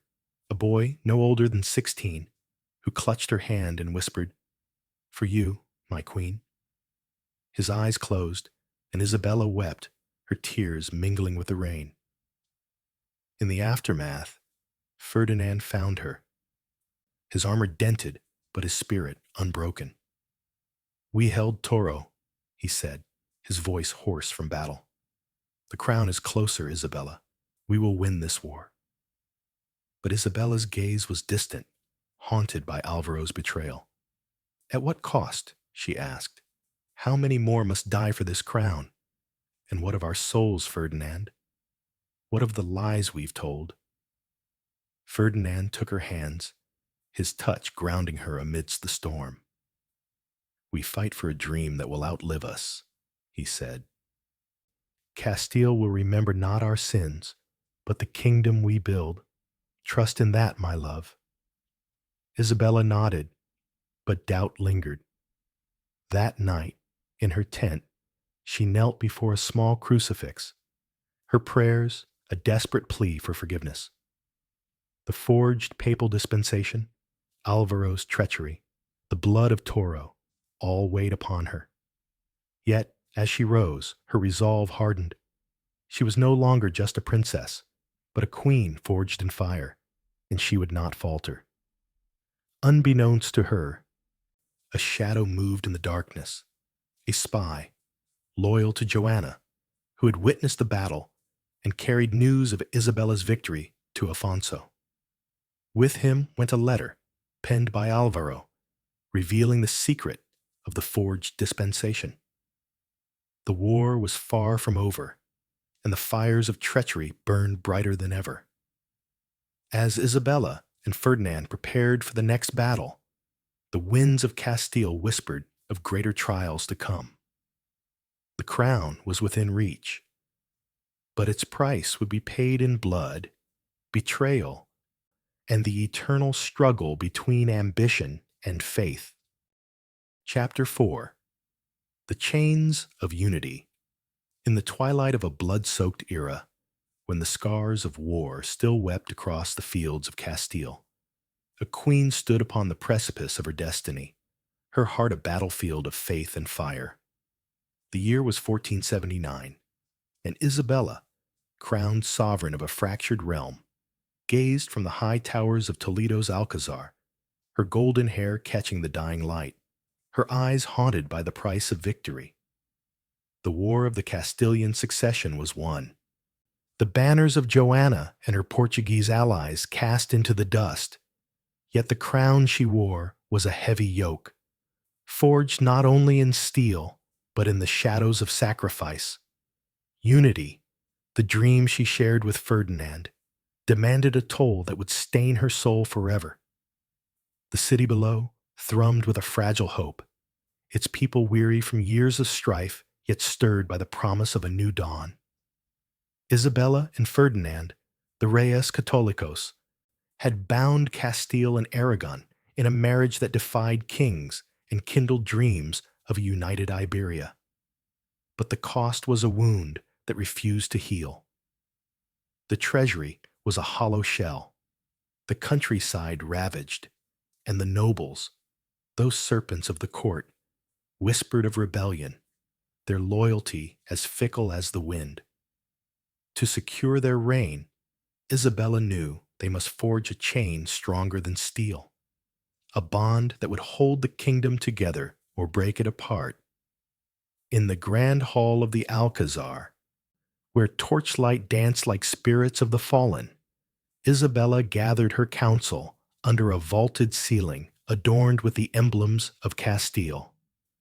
a boy no older than 16, who clutched her hand and whispered, "For you, my queen." His eyes closed, and Isabella wept, her tears mingling with the rain. In the aftermath, Ferdinand found her, his armor dented, but his spirit unbroken. "We held Toro," he said, his voice hoarse from battle. "The crown is closer, Isabella. We will win this war." But Isabella's gaze was distant, haunted by Alvaro's betrayal. "At what cost?" she asked. "How many more must die for this crown? And what of our souls, Ferdinand? What of the lies we've told?" Ferdinand took her hands, his touch grounding her amidst the storm. "We fight for a dream that will outlive us," he said. "Castile will remember not our sins, but the kingdom we build. Trust in that, my love." Isabella nodded, but doubt lingered. That night, in her tent, she knelt before a small crucifix, her prayers a desperate plea for forgiveness. The forged papal dispensation, Alvaro's treachery, the blood of Toro, all weighed upon her. Yet, as she rose, her resolve hardened. She was no longer just a princess, but a queen forged in fire, and she would not falter. Unbeknownst to her, a shadow moved in the darkness, a spy, loyal to Joanna, who had witnessed the battle and carried news of Isabella's victory to Afonso. With him went a letter, penned by Alvaro, revealing the secret of the forged dispensation. The war was far from over, and the fires of treachery burned brighter than ever. As Isabella and Ferdinand prepared for the next battle, the winds of Castile whispered of greater trials to come. The crown was within reach. but its price would be paid in blood, betrayal, and the eternal struggle between ambition and faith. Chapter 4. The Chains of Unity. In the twilight of a blood-soaked era, when the scars of war still wept across the fields of Castile, a queen stood upon the precipice of her destiny, her heart a battlefield of faith and fire. The year was 1479, and Isabella, crowned sovereign of a fractured realm, gazed from the high towers of Toledo's Alcazar, her golden hair catching the dying light, her eyes haunted by the price of victory. The War of the Castilian Succession was won. The banners of Joanna and her Portuguese allies cast into the dust, yet the crown she wore was a heavy yoke, forged not only in steel, but in the shadows of sacrifice. Unity, the dream she shared with Ferdinand, demanded a toll that would stain her soul forever. The city below thrummed with a fragile hope, its people weary from years of strife, yet stirred by the promise of a new dawn. Isabella and Ferdinand, the Reyes Católicos, had bound Castile and Aragon in a marriage that defied kings and kindled dreams of a united Iberia. But the cost was a wound that refused to heal. The treasury was a hollow shell, the countryside ravaged, and the nobles, those serpents of the court, whispered of rebellion, their loyalty as fickle as the wind. To secure their reign, Isabella knew they must forge a chain stronger than steel, a bond that would hold the kingdom together or break it apart. In the grand hall of the Alcazar, where torchlight danced like spirits of the fallen, Isabella gathered her council under a vaulted ceiling adorned with the emblems of Castile.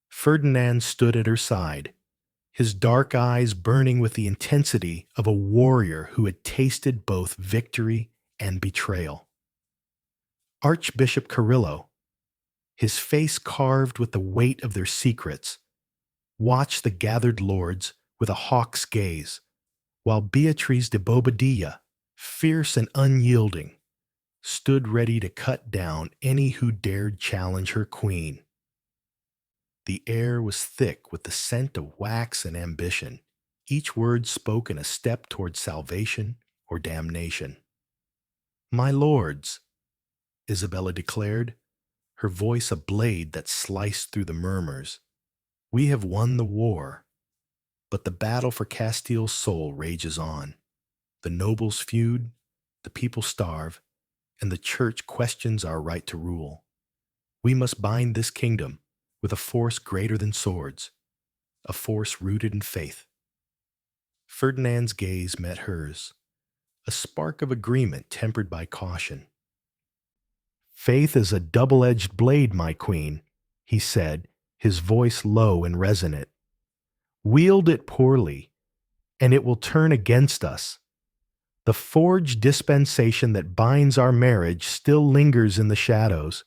Ferdinand stood at her side, his dark eyes burning with the intensity of a warrior who had tasted both victory and betrayal. Archbishop Carrillo, his face carved with the weight of their secrets, watched the gathered lords with a hawk's gaze, while Beatriz de Bobadilla, fierce and unyielding, stood ready to cut down any who dared challenge her queen. The air was thick with the scent of wax and ambition, each word spoken a step toward salvation or damnation. "My lords," Isabella declared, her voice a blade that sliced through the murmurs, "we have won the war, but the battle for Castile's soul rages on. The nobles feud, the people starve, and the church questions our right to rule. We must bind this kingdom with a force greater than swords, a force rooted in faith." Ferdinand's gaze met hers, a spark of agreement tempered by caution. "Faith is a double-edged blade, my queen," he said, his voice low and resonant. "Wield it poorly, and it will turn against us. The forged dispensation that binds our marriage still lingers in the shadows,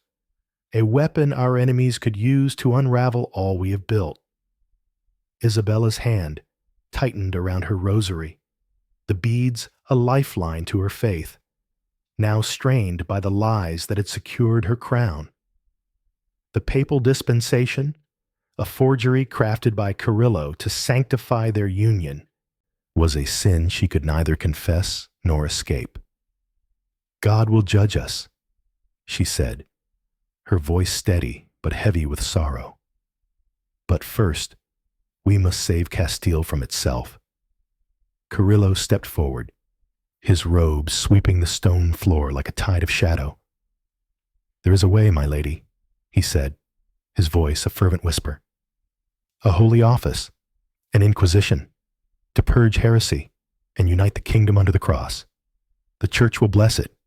a weapon our enemies could use to unravel all we have built." Isabella's hand tightened around her rosary, the beads a lifeline to her faith, now strained by the lies that had secured her crown. The papal dispensation, a forgery crafted by Carrillo to sanctify their union, was a sin she could neither confess nor escape. "God will judge us," she said, her voice steady but heavy with sorrow. "But first, we must save Castile from itself." Carrillo stepped forward, his robe sweeping the stone floor like a tide of shadow. "There is a way, my lady," he said, his voice a fervent whisper. "A holy office, an inquisition, to purge heresy and unite the kingdom under the cross. The church will bless it,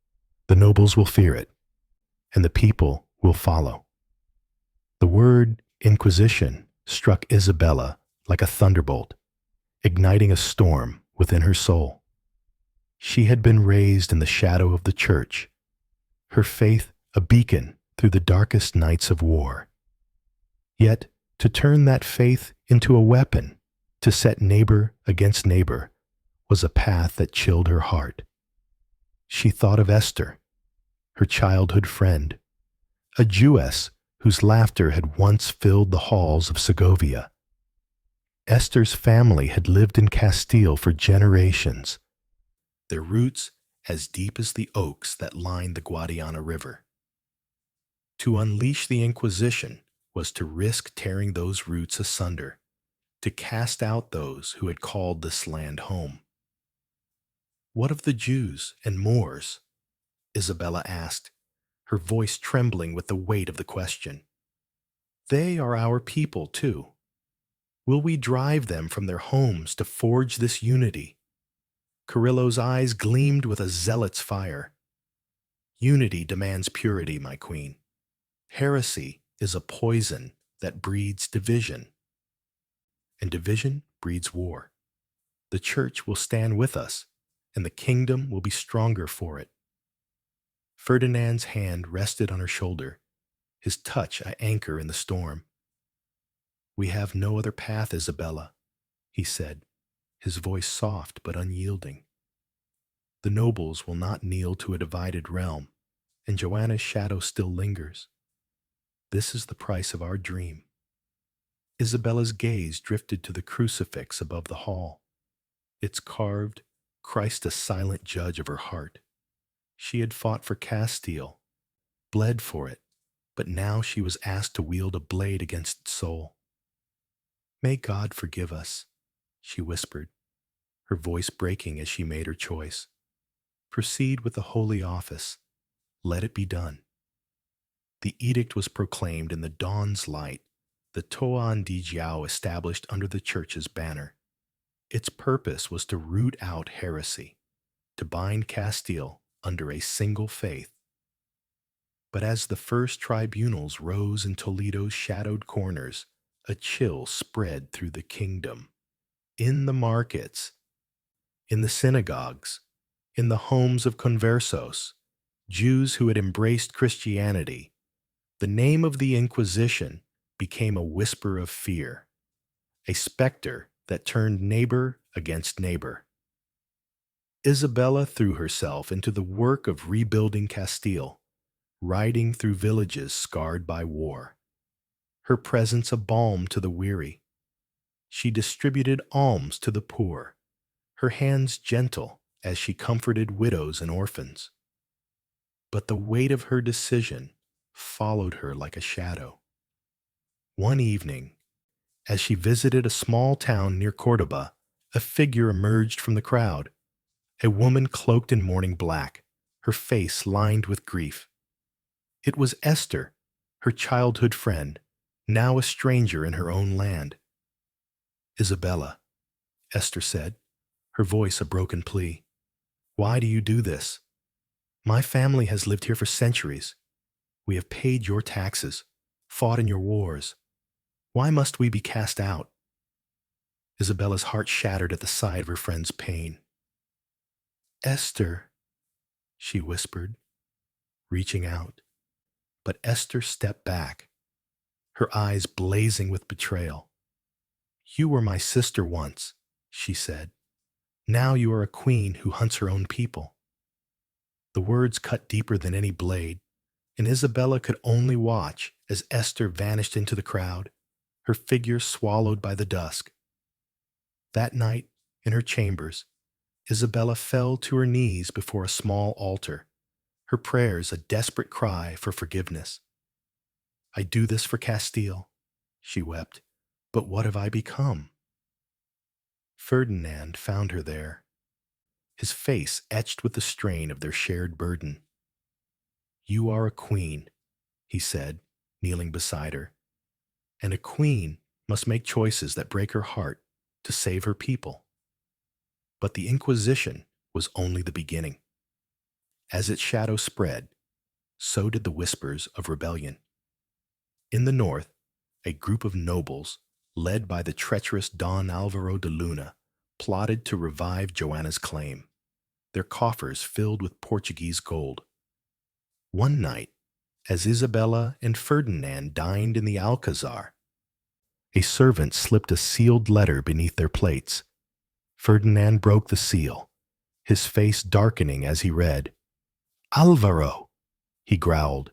the nobles will fear it, and the people will follow." The word inquisition struck Isabella like a thunderbolt, igniting a storm within her soul. She had been raised in the shadow of the church, her faith a beacon through the darkest nights of war. Yet, to turn that faith into a weapon, to set neighbor against neighbor, was a path that chilled her heart. She thought of Esther, her childhood friend, a Jewess whose laughter had once filled the halls of Segovia. Esther's family had lived in Castile for generations, their roots as deep as the oaks that lined the Guadiana River. To unleash the Inquisition was to risk tearing those roots asunder, to cast out those who had called this land home. "What of the Jews and Moors?" Isabella asked, her voice trembling with the weight of the question. "They are our people, too. Will we drive them from their homes to forge this unity?" Carrillo's eyes gleamed with a zealot's fire. "Unity demands purity, my queen. Heresy is a poison that breeds division, and division breeds war. The church will stand with us, and the kingdom will be stronger for it." Ferdinand's hand rested on her shoulder, his touch an anchor in the storm. "We have no other path, Isabella," he said, his voice soft but unyielding. "The nobles will not kneel to a divided realm, and Joanna's shadow still lingers. This is the price of our dream." Isabella's gaze drifted to the crucifix above the hall, its carved Christ a silent judge of her heart. She had fought for Castile, bled for it, but now she was asked to wield a blade against its soul. "May God forgive us," she whispered, her voice breaking as she made her choice. "Proceed with the holy office. Let it be done." The edict was proclaimed in the dawn's light, the Toan di Jiao established under the church's banner. Its purpose was to root out heresy, to bind Castile under a single faith. But as the first tribunals rose in Toledo's shadowed corners, a chill spread through the kingdom. In the markets, in the synagogues, in the homes of conversos, Jews who had embraced Christianity, the name of the Inquisition became a whisper of fear, a specter that turned neighbor against neighbor. Isabella threw herself into the work of rebuilding Castile, riding through villages scarred by war, her presence a balm to the weary. She distributed alms to the poor, her hands gentle as she comforted widows and orphans. But the weight of her decision followed her like a shadow. One evening, as she visited a small town near Cordoba, a figure emerged from the crowd, a woman cloaked in mourning black, her face lined with grief. It was Esther, her childhood friend, now a stranger in her own land. "Isabella," Esther said, her voice a broken plea, "why do you do this? My family has lived here for centuries. We have paid your taxes, fought in your wars. Why must we be cast out?" Isabella's heart shattered at the sight of her friend's pain. "Esther," she whispered, reaching out. But Esther stepped back, her eyes blazing with betrayal. "You were my sister once," she said. "Now you are a queen who hunts her own people." The words cut deeper than any blade, and Isabella could only watch as Esther vanished into the crowd, her figure swallowed by the dusk. That night, in her chambers, Isabella fell to her knees before a small altar, her prayers a desperate cry for forgiveness. "I do this for Castile," she wept, "but what have I become?" Ferdinand found her there, his face etched with the strain of their shared burden. "You are a queen," he said, kneeling beside her, "and a queen must make choices that break her heart to save her people." But the Inquisition was only the beginning. As its shadow spread, so did the whispers of rebellion. In the north, a group of nobles, led by the treacherous Don Alvaro de Luna, plotted to revive Joanna's claim, their coffers filled with Portuguese gold. One night, as Isabella and Ferdinand dined in the Alcazar, a servant slipped a sealed letter beneath their plates. Ferdinand broke the seal, his face darkening as he read. "Alvaro," he growled.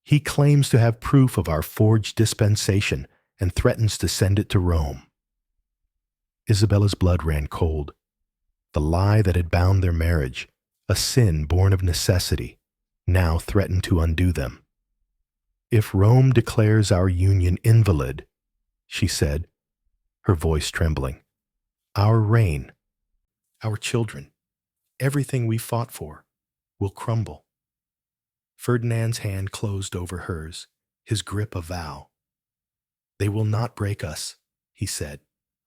"He claims to have proof of our forged dispensation and threatens to send it to Rome." Isabella's blood ran cold. The lie that had bound their marriage, a sin born of necessity, now threatened to undo them. "If Rome declares our union invalid," she said, her voice trembling, "our reign, our children, everything we fought for, will crumble." Ferdinand's hand closed over hers, his grip a vow. "They will not break us," he said.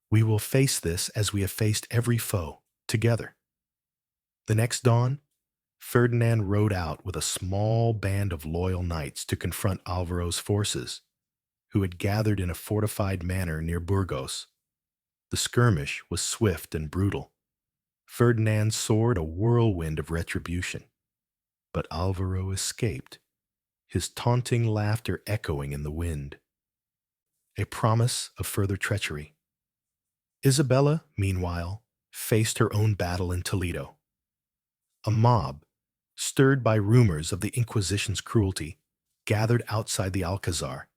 "We will face this as we have faced every foe, together." The next dawn, Ferdinand rode out with a small band of loyal knights to confront Alvaro's forces, who had gathered in a fortified manner near Burgos. The skirmish was swift and brutal. Ferdinand soared a whirlwind of retribution, but Alvaro escaped, his taunting laughter echoing in the wind. A promise of further treachery. Isabella, meanwhile, faced her own battle in Toledo. A mob, stirred by rumors of the Inquisition's cruelty, gathered outside the Alcazar,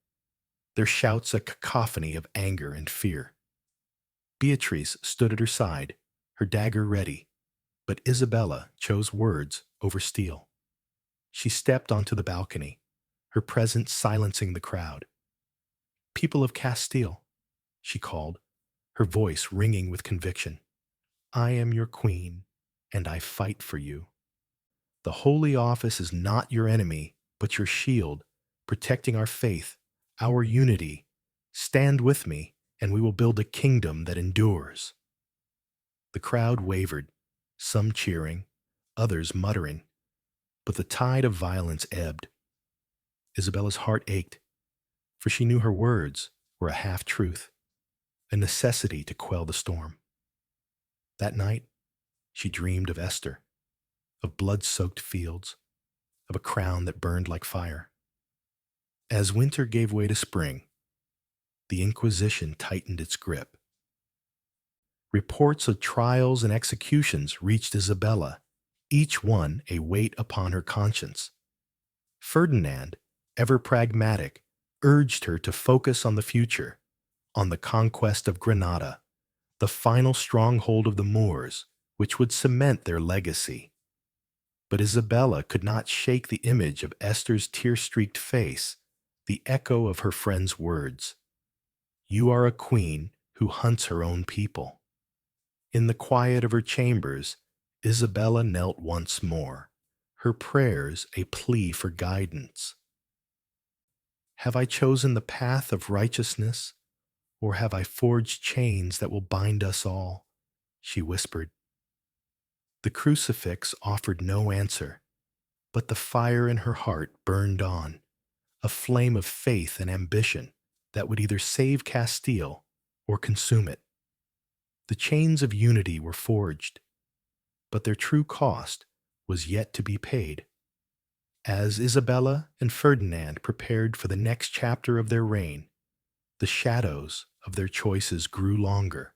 their shouts a cacophony of anger and fear. Beatrice stood at her side, her dagger ready, but Isabella chose words over steel. She stepped onto the balcony, her presence silencing the crowd. "People of Castile," she called, her voice ringing with conviction, "I am your queen, and I fight for you. The Holy Office is not your enemy, but your shield, protecting our faith, our unity. Stand with me, and we will build a kingdom that endures." The crowd wavered, some cheering, others muttering, but the tide of violence ebbed. Isabella's heart ached, for she knew her words were a half-truth, a necessity to quell the storm. That night, she dreamed of Esther, of blood-soaked fields, of a crown that burned like fire. As winter gave way to spring, the Inquisition tightened its grip. Reports of trials and executions reached Isabella, each one a weight upon her conscience. Ferdinand, ever pragmatic, urged her to focus on the future, on the conquest of Granada, the final stronghold of the Moors, which would cement their legacy. But Isabella could not shake the image of Esther's tear-streaked face, the echo of her friend's words. "You are a queen who hunts her own people." In the quiet of her chambers, Isabella knelt once more, her prayers a plea for guidance. "Have I chosen the path of righteousness, or have I forged chains that will bind us all?" she whispered. The crucifix offered no answer, but the fire in her heart burned on, a flame of faith and ambition that would either save Castile or consume it. The chains of unity were forged, but their true cost was yet to be paid. As Isabella and Ferdinand prepared for the next chapter of their reign, the shadows of their choices grew longer,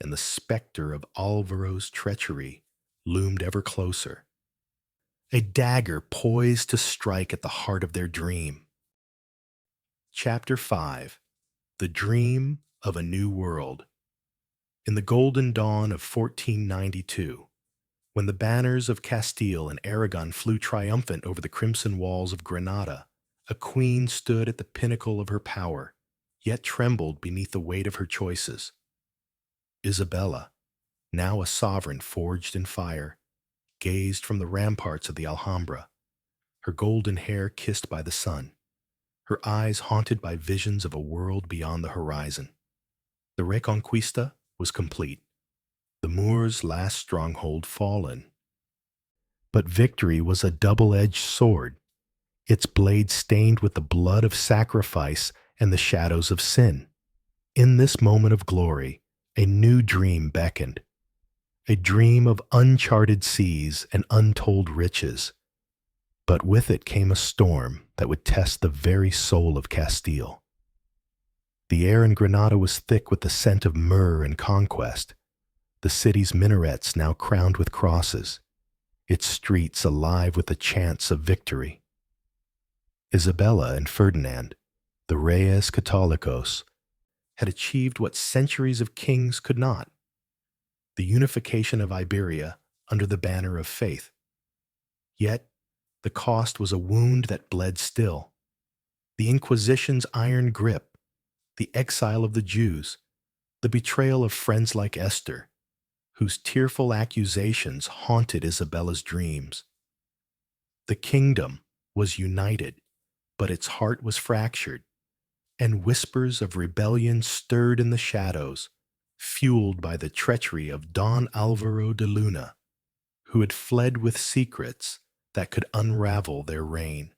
and the specter of Alvaro's treachery loomed ever closer, a dagger poised to strike at the heart of their dream. Chapter 5. The Dream of a New World. In the golden dawn of 1492, when the banners of Castile and Aragon flew triumphant over the crimson walls of Granada, a queen stood at the pinnacle of her power, yet trembled beneath the weight of her choices. Isabella, now a sovereign forged in fire, gazed from the ramparts of the Alhambra, her golden hair kissed by the sun, her eyes haunted by visions of a world beyond the horizon. The Reconquista was complete, the Moors' last stronghold fallen. But victory was a double-edged sword, its blade stained with the blood of sacrifice and the shadows of sin. In this moment of glory, a new dream beckoned, a dream of uncharted seas and untold riches. But with it came a storm that would test the very soul of Castile. The air in Granada was thick with the scent of myrrh and conquest, the city's minarets now crowned with crosses, its streets alive with the chants of victory. Isabella and Ferdinand, the Reyes Catholicos, had achieved what centuries of kings could not: the unification of Iberia under the banner of faith. Yet, the cost was a wound that bled still. The Inquisition's iron grip, the exile of the Jews, the betrayal of friends like Esther, whose tearful accusations haunted Isabella's dreams. The kingdom was united, but its heart was fractured, and whispers of rebellion stirred in the shadows, fueled by the treachery of Don Alvaro de Luna, who had fled with secrets that could unravel their reign.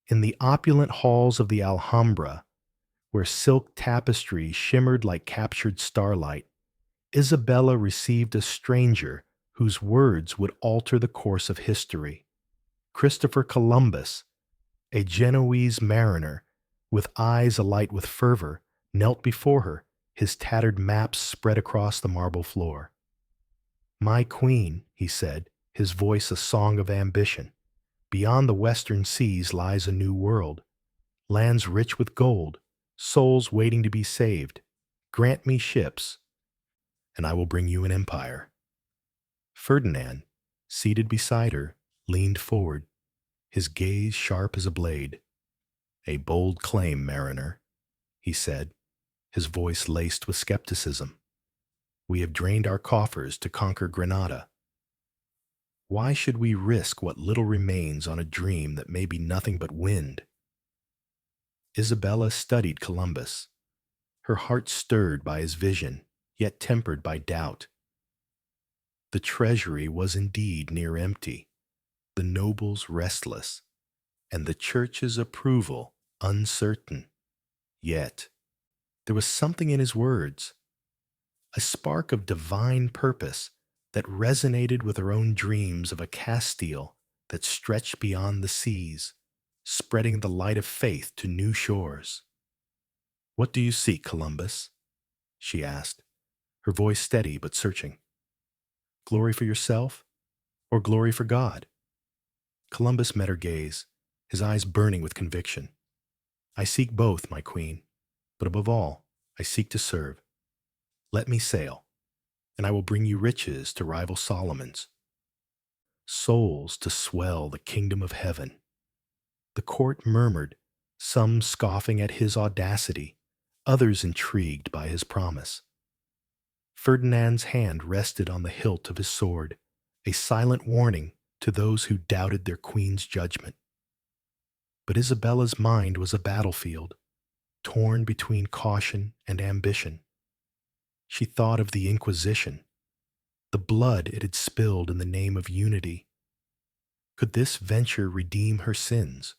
In the opulent halls of the Alhambra, where silk tapestry shimmered like captured starlight, Isabella received a stranger whose words would alter the course of history. Christopher Columbus, a Genoese mariner, with eyes alight with fervor, knelt before her, his tattered maps spread across the marble floor. "My queen," he said, his voice a song of ambition, "beyond the western seas lies a new world, lands rich with gold, souls waiting to be saved. Grant me ships, and I will bring you an empire." Ferdinand, seated beside her, leaned forward, his gaze sharp as a blade. "A bold claim, mariner," he said, his voice laced with skepticism. "We have drained our coffers to conquer Granada. Why should we risk what little remains on a dream that may be nothing but wind?" Isabella studied Columbus, her heart stirred by his vision, yet tempered by doubt. The treasury was indeed near empty, the nobles restless, and the church's approval uncertain. Yet, there was something in his words, a spark of divine purpose that resonated with her own dreams of a Castile that stretched beyond the seas, spreading the light of faith to new shores. "What do you seek, Columbus?" she asked, her voice steady but searching. "Glory for yourself, or glory for God?" Columbus met her gaze, his eyes burning with conviction. "I seek both, my queen, but above all, I seek to serve. Let me sail, and I will bring you riches to rival Solomon's, souls to swell the kingdom of heaven." The court murmured, some scoffing at his audacity, others intrigued by his promise. Ferdinand's hand rested on the hilt of his sword, a silent warning to those who doubted their queen's judgment. But Isabella's mind was a battlefield, torn between caution and ambition. She thought of the Inquisition, the blood it had spilled in the name of unity. Could this venture redeem her sins,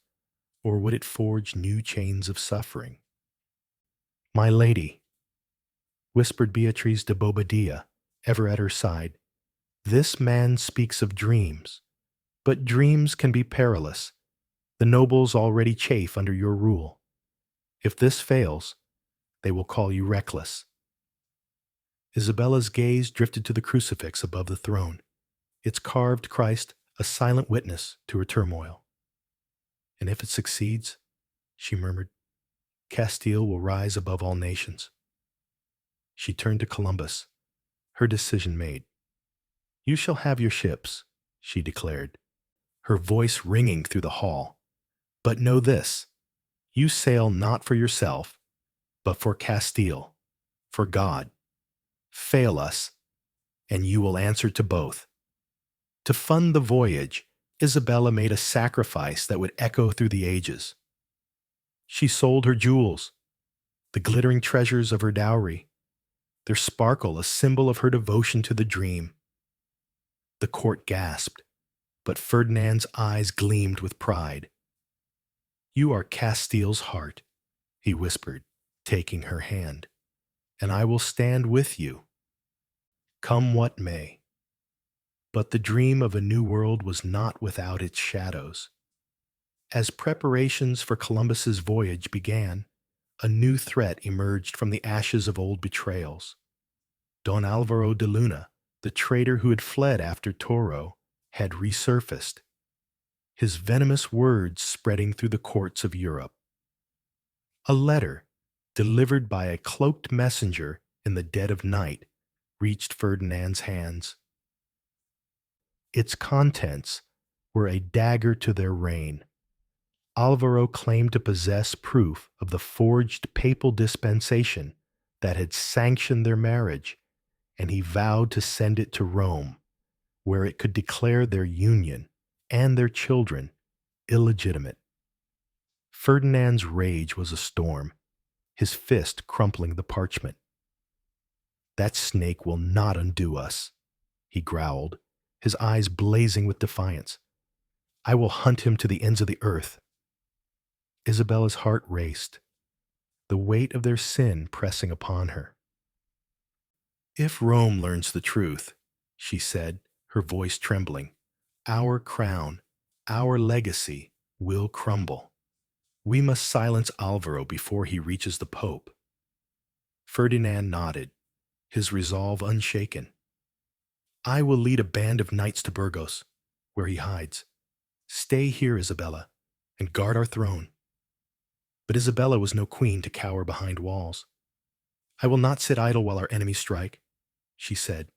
or would it forge new chains of suffering? "My lady," whispered Beatriz de Bobadilla, ever at her side, "this man speaks of dreams, but dreams can be perilous. The nobles already chafe under your rule. If this fails, they will call you reckless." Isabella's gaze drifted to the crucifix above the throne, its carved Christ a silent witness to her turmoil. "And if it succeeds," she murmured, "Castile will rise above all nations." She turned to Columbus, her decision made. "You shall have your ships," she declared, her voice ringing through the hall. "But know this, you sail not for yourself, but for Castile, for God. Fail us, and you will answer to both." To fund the voyage, Isabella made a sacrifice that would echo through the ages. She sold her jewels, the glittering treasures of her dowry, their sparkle a symbol of her devotion to the dream. The court gasped, but Ferdinand's eyes gleamed with pride. "You are Castile's heart," he whispered, taking her hand, "and I will stand with you, come what may." But the dream of a new world was not without its shadows. As preparations for Columbus's voyage began, a new threat emerged from the ashes of old betrayals. Don Alvaro de Luna, the traitor who had fled after Toro, had resurfaced, his venomous words spreading through the courts of Europe. A letter, delivered by a cloaked messenger in the dead of night, reached Ferdinand's hands. Its contents were a dagger to their reign. Alvaro claimed to possess proof of the forged papal dispensation that had sanctioned their marriage, and he vowed to send it to Rome, where it could declare their union and their children illegitimate. Ferdinand's rage was a storm, his fist crumpling the parchment. "That snake will not undo us," he growled, his eyes blazing with defiance. "I will hunt him to the ends of the earth." Isabella's heart raced, the weight of their sin pressing upon her. "If Rome learns the truth," she said, her voice trembling, "our crown, our legacy will crumble. We must silence Alvaro before he reaches the Pope." Ferdinand nodded, his resolve unshaken. "I will lead a band of knights to Burgos, where he hides. Stay here, Isabella, and guard our throne." But Isabella was no queen to cower behind walls. "I will not sit idle while our enemies strike," she said,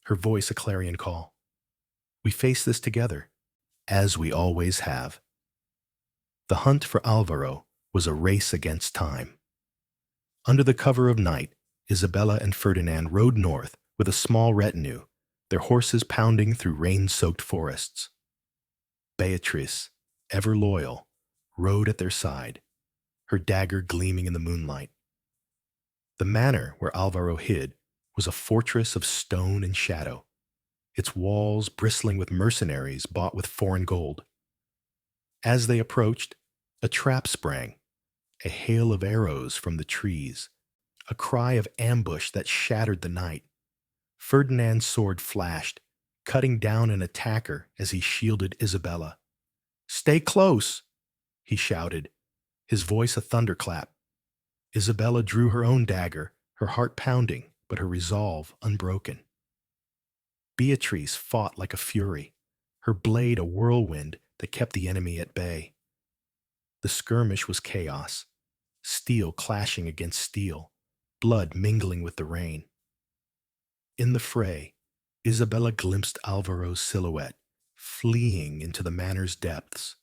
her voice a clarion call. "We face this together, as we always have." The hunt for Alvaro was a race against time. Under the cover of night, Isabella and Ferdinand rode north with a small retinue, their horses pounding through rain-soaked forests. Beatrice, ever loyal, rode at their side, her dagger gleaming in the moonlight. The manor where Alvaro hid was a fortress of stone and shadow, its walls bristling with mercenaries bought with foreign gold. As they approached, a trap sprang, a hail of arrows from the trees, a cry of ambush that shattered the night. Ferdinand's sword flashed, cutting down an attacker as he shielded Isabella. "Stay close!" he shouted, his voice a thunderclap. Isabella drew her own dagger, her heart pounding, but her resolve unbroken. Beatrice fought like a fury, her blade a whirlwind that kept the enemy at bay. The skirmish was chaos, steel clashing against steel, blood mingling with the rain. In the fray, Isabella glimpsed Alvaro's silhouette, fleeing into the manor's depths.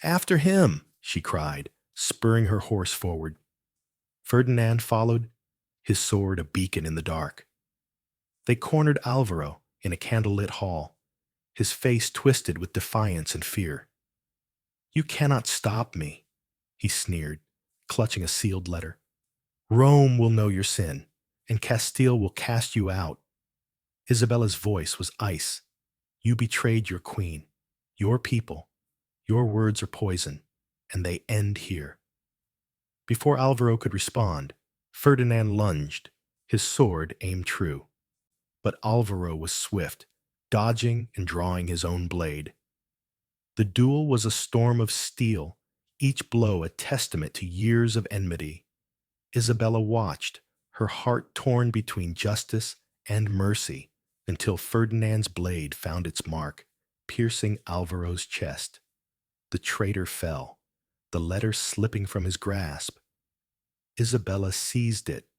"After him!" she cried, spurring her horse forward. Ferdinand followed, his sword a beacon in the dark. They cornered Alvaro in a candlelit hall, his face twisted with defiance and fear. "You cannot stop me," he sneered, clutching a sealed letter. "Rome will know your sin, and Castile will cast you out." Isabella's voice was ice. "You betrayed your queen, your people. Your words are poison, and they end here." Before Alvaro could respond, Ferdinand lunged, his sword aimed true. But Alvaro was swift, dodging and drawing his own blade. The duel was a storm of steel, each blow a testament to years of enmity. Isabella watched, her heart torn between justice and mercy, until Ferdinand's blade found its mark, piercing Alvaro's chest. The traitor fell, the letter slipping from his grasp. Isabella seized it,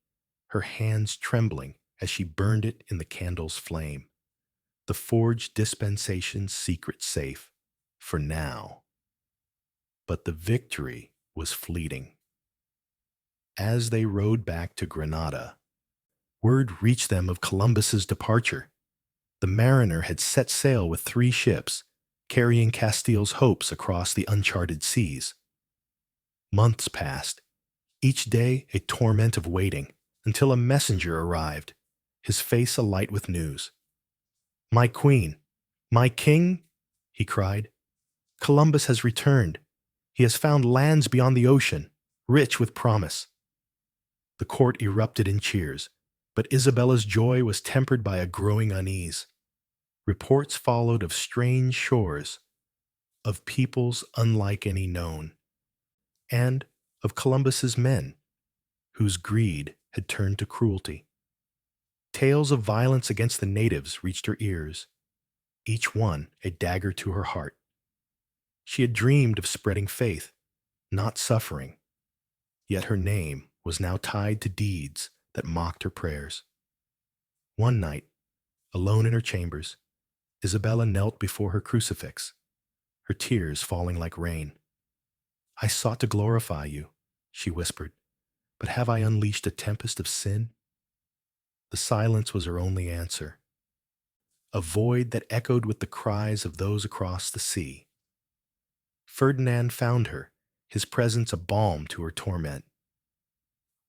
her hands trembling as she burned it in the candle's flame. The forged dispensation's secret safe, for now. But the victory was fleeting. As they rode back to Granada, word reached them of Columbus's departure. The mariner had set sail with 3 ships, carrying Castile's hopes across the uncharted seas. Months passed, each day a torment of waiting, until a messenger arrived, his face alight with news. "My queen, my king," he cried. "Columbus has returned. He has found lands beyond the ocean, rich with promise." The court erupted in cheers, but Isabella's joy was tempered by a growing unease. Reports followed of strange shores, of peoples unlike any known, and of Columbus's men, whose greed had turned to cruelty. Tales of violence against the natives reached her ears, each one a dagger to her heart. She had dreamed of spreading faith, not suffering, yet her name was now tied to deeds that mocked her prayers. One night, alone in her chambers, Isabella knelt before her crucifix, her tears falling like rain. "I sought to glorify you," she whispered, "but have I unleashed a tempest of sin?" The silence was her only answer, a void that echoed with the cries of those across the sea. Ferdinand found her, his presence a balm to her torment.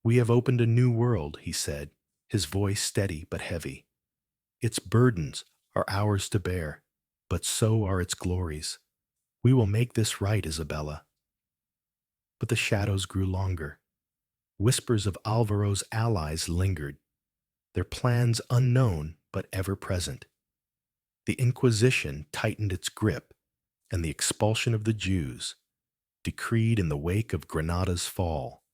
"We have opened a new world," he said, his voice steady but heavy. "Its burdens are ours to bear, but so are its glories. We will make this right, Isabella." But the shadows grew longer. Whispers of Alvaro's allies lingered, their plans unknown but ever present. The Inquisition tightened its grip, and the expulsion of the Jews, decreed in the wake of Granada's fall,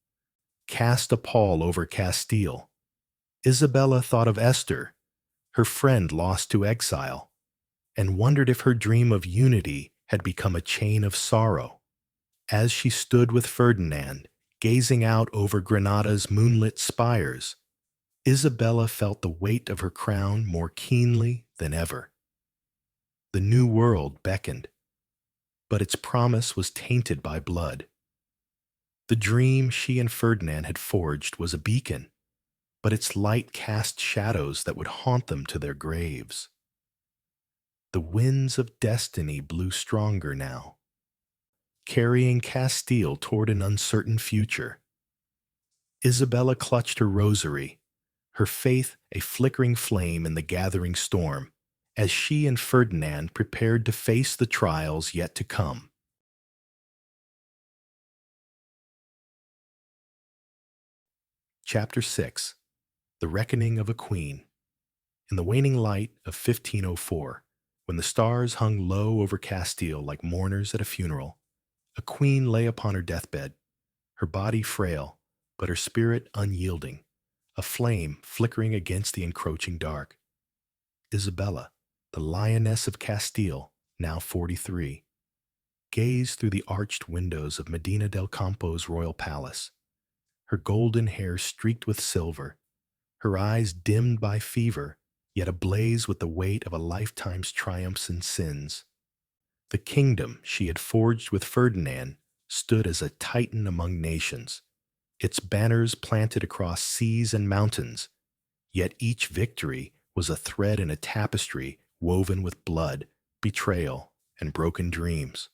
cast a pall over Castile. Isabella thought of Esther, her friend lost to exile, and wondered if her dream of unity had become a chain of sorrow. As she stood with Ferdinand, gazing out over Granada's moonlit spires, Isabella felt the weight of her crown more keenly than ever. The new world beckoned, but its promise was tainted by blood. The dream she and Ferdinand had forged was a beacon, but its light cast shadows that would haunt them to their graves. The winds of destiny blew stronger now, carrying Castile toward an uncertain future. Isabella clutched her rosary, her faith a flickering flame in the gathering storm, as she and Ferdinand prepared to face the trials yet to come. Chapter 6. The Reckoning of a Queen. In the waning light of 1504, when the stars hung low over Castile like mourners at a funeral, a queen lay upon her deathbed, her body frail, but her spirit unyielding, a flame flickering against the encroaching dark. Isabella, the lioness of Castile, now 43, gazed through the arched windows of Medina del Campo's royal palace, her golden hair streaked with silver, her eyes dimmed by fever, yet ablaze with the weight of a lifetime's triumphs and sins. The kingdom she had forged with Ferdinand stood as a titan among nations, its banners planted across seas and mountains, yet each victory was a thread in a tapestry woven with blood, betrayal, and broken dreams.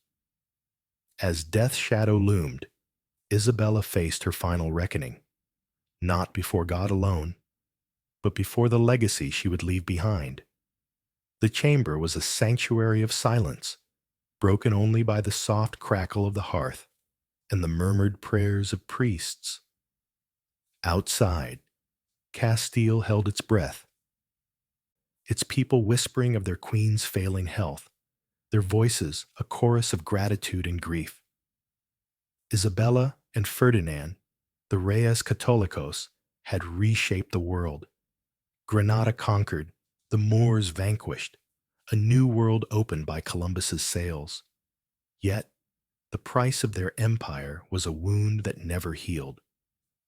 As death's shadow loomed, Isabella faced her final reckoning, not before God alone, but before the legacy she would leave behind. The chamber was a sanctuary of silence, broken only by the soft crackle of the hearth and the murmured prayers of priests. Outside, Castile held its breath, its people whispering of their queen's failing health, their voices a chorus of gratitude and grief. Isabella and Ferdinand, the Reyes Católicos, had reshaped the world. Granada conquered, the Moors vanquished, a new world opened by Columbus's sails. Yet, the price of their empire was a wound that never healed.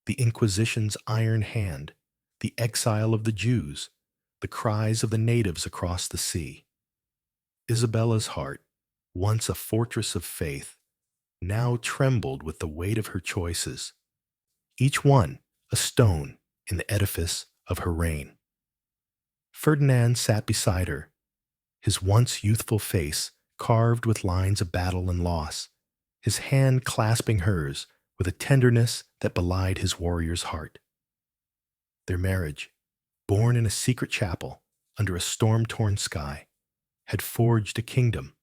The Inquisition's iron hand, the exile of the Jews, the cries of the natives across the sea. Isabella's heart, once a fortress of faith, now trembled with the weight of her choices, each one a stone in the edifice of her reign. Ferdinand sat beside her, his once youthful face carved with lines of battle and loss, his hand clasping hers with a tenderness that belied his warrior's heart. Their marriage, born in a secret chapel under a storm-torn sky, had forged a kingdom,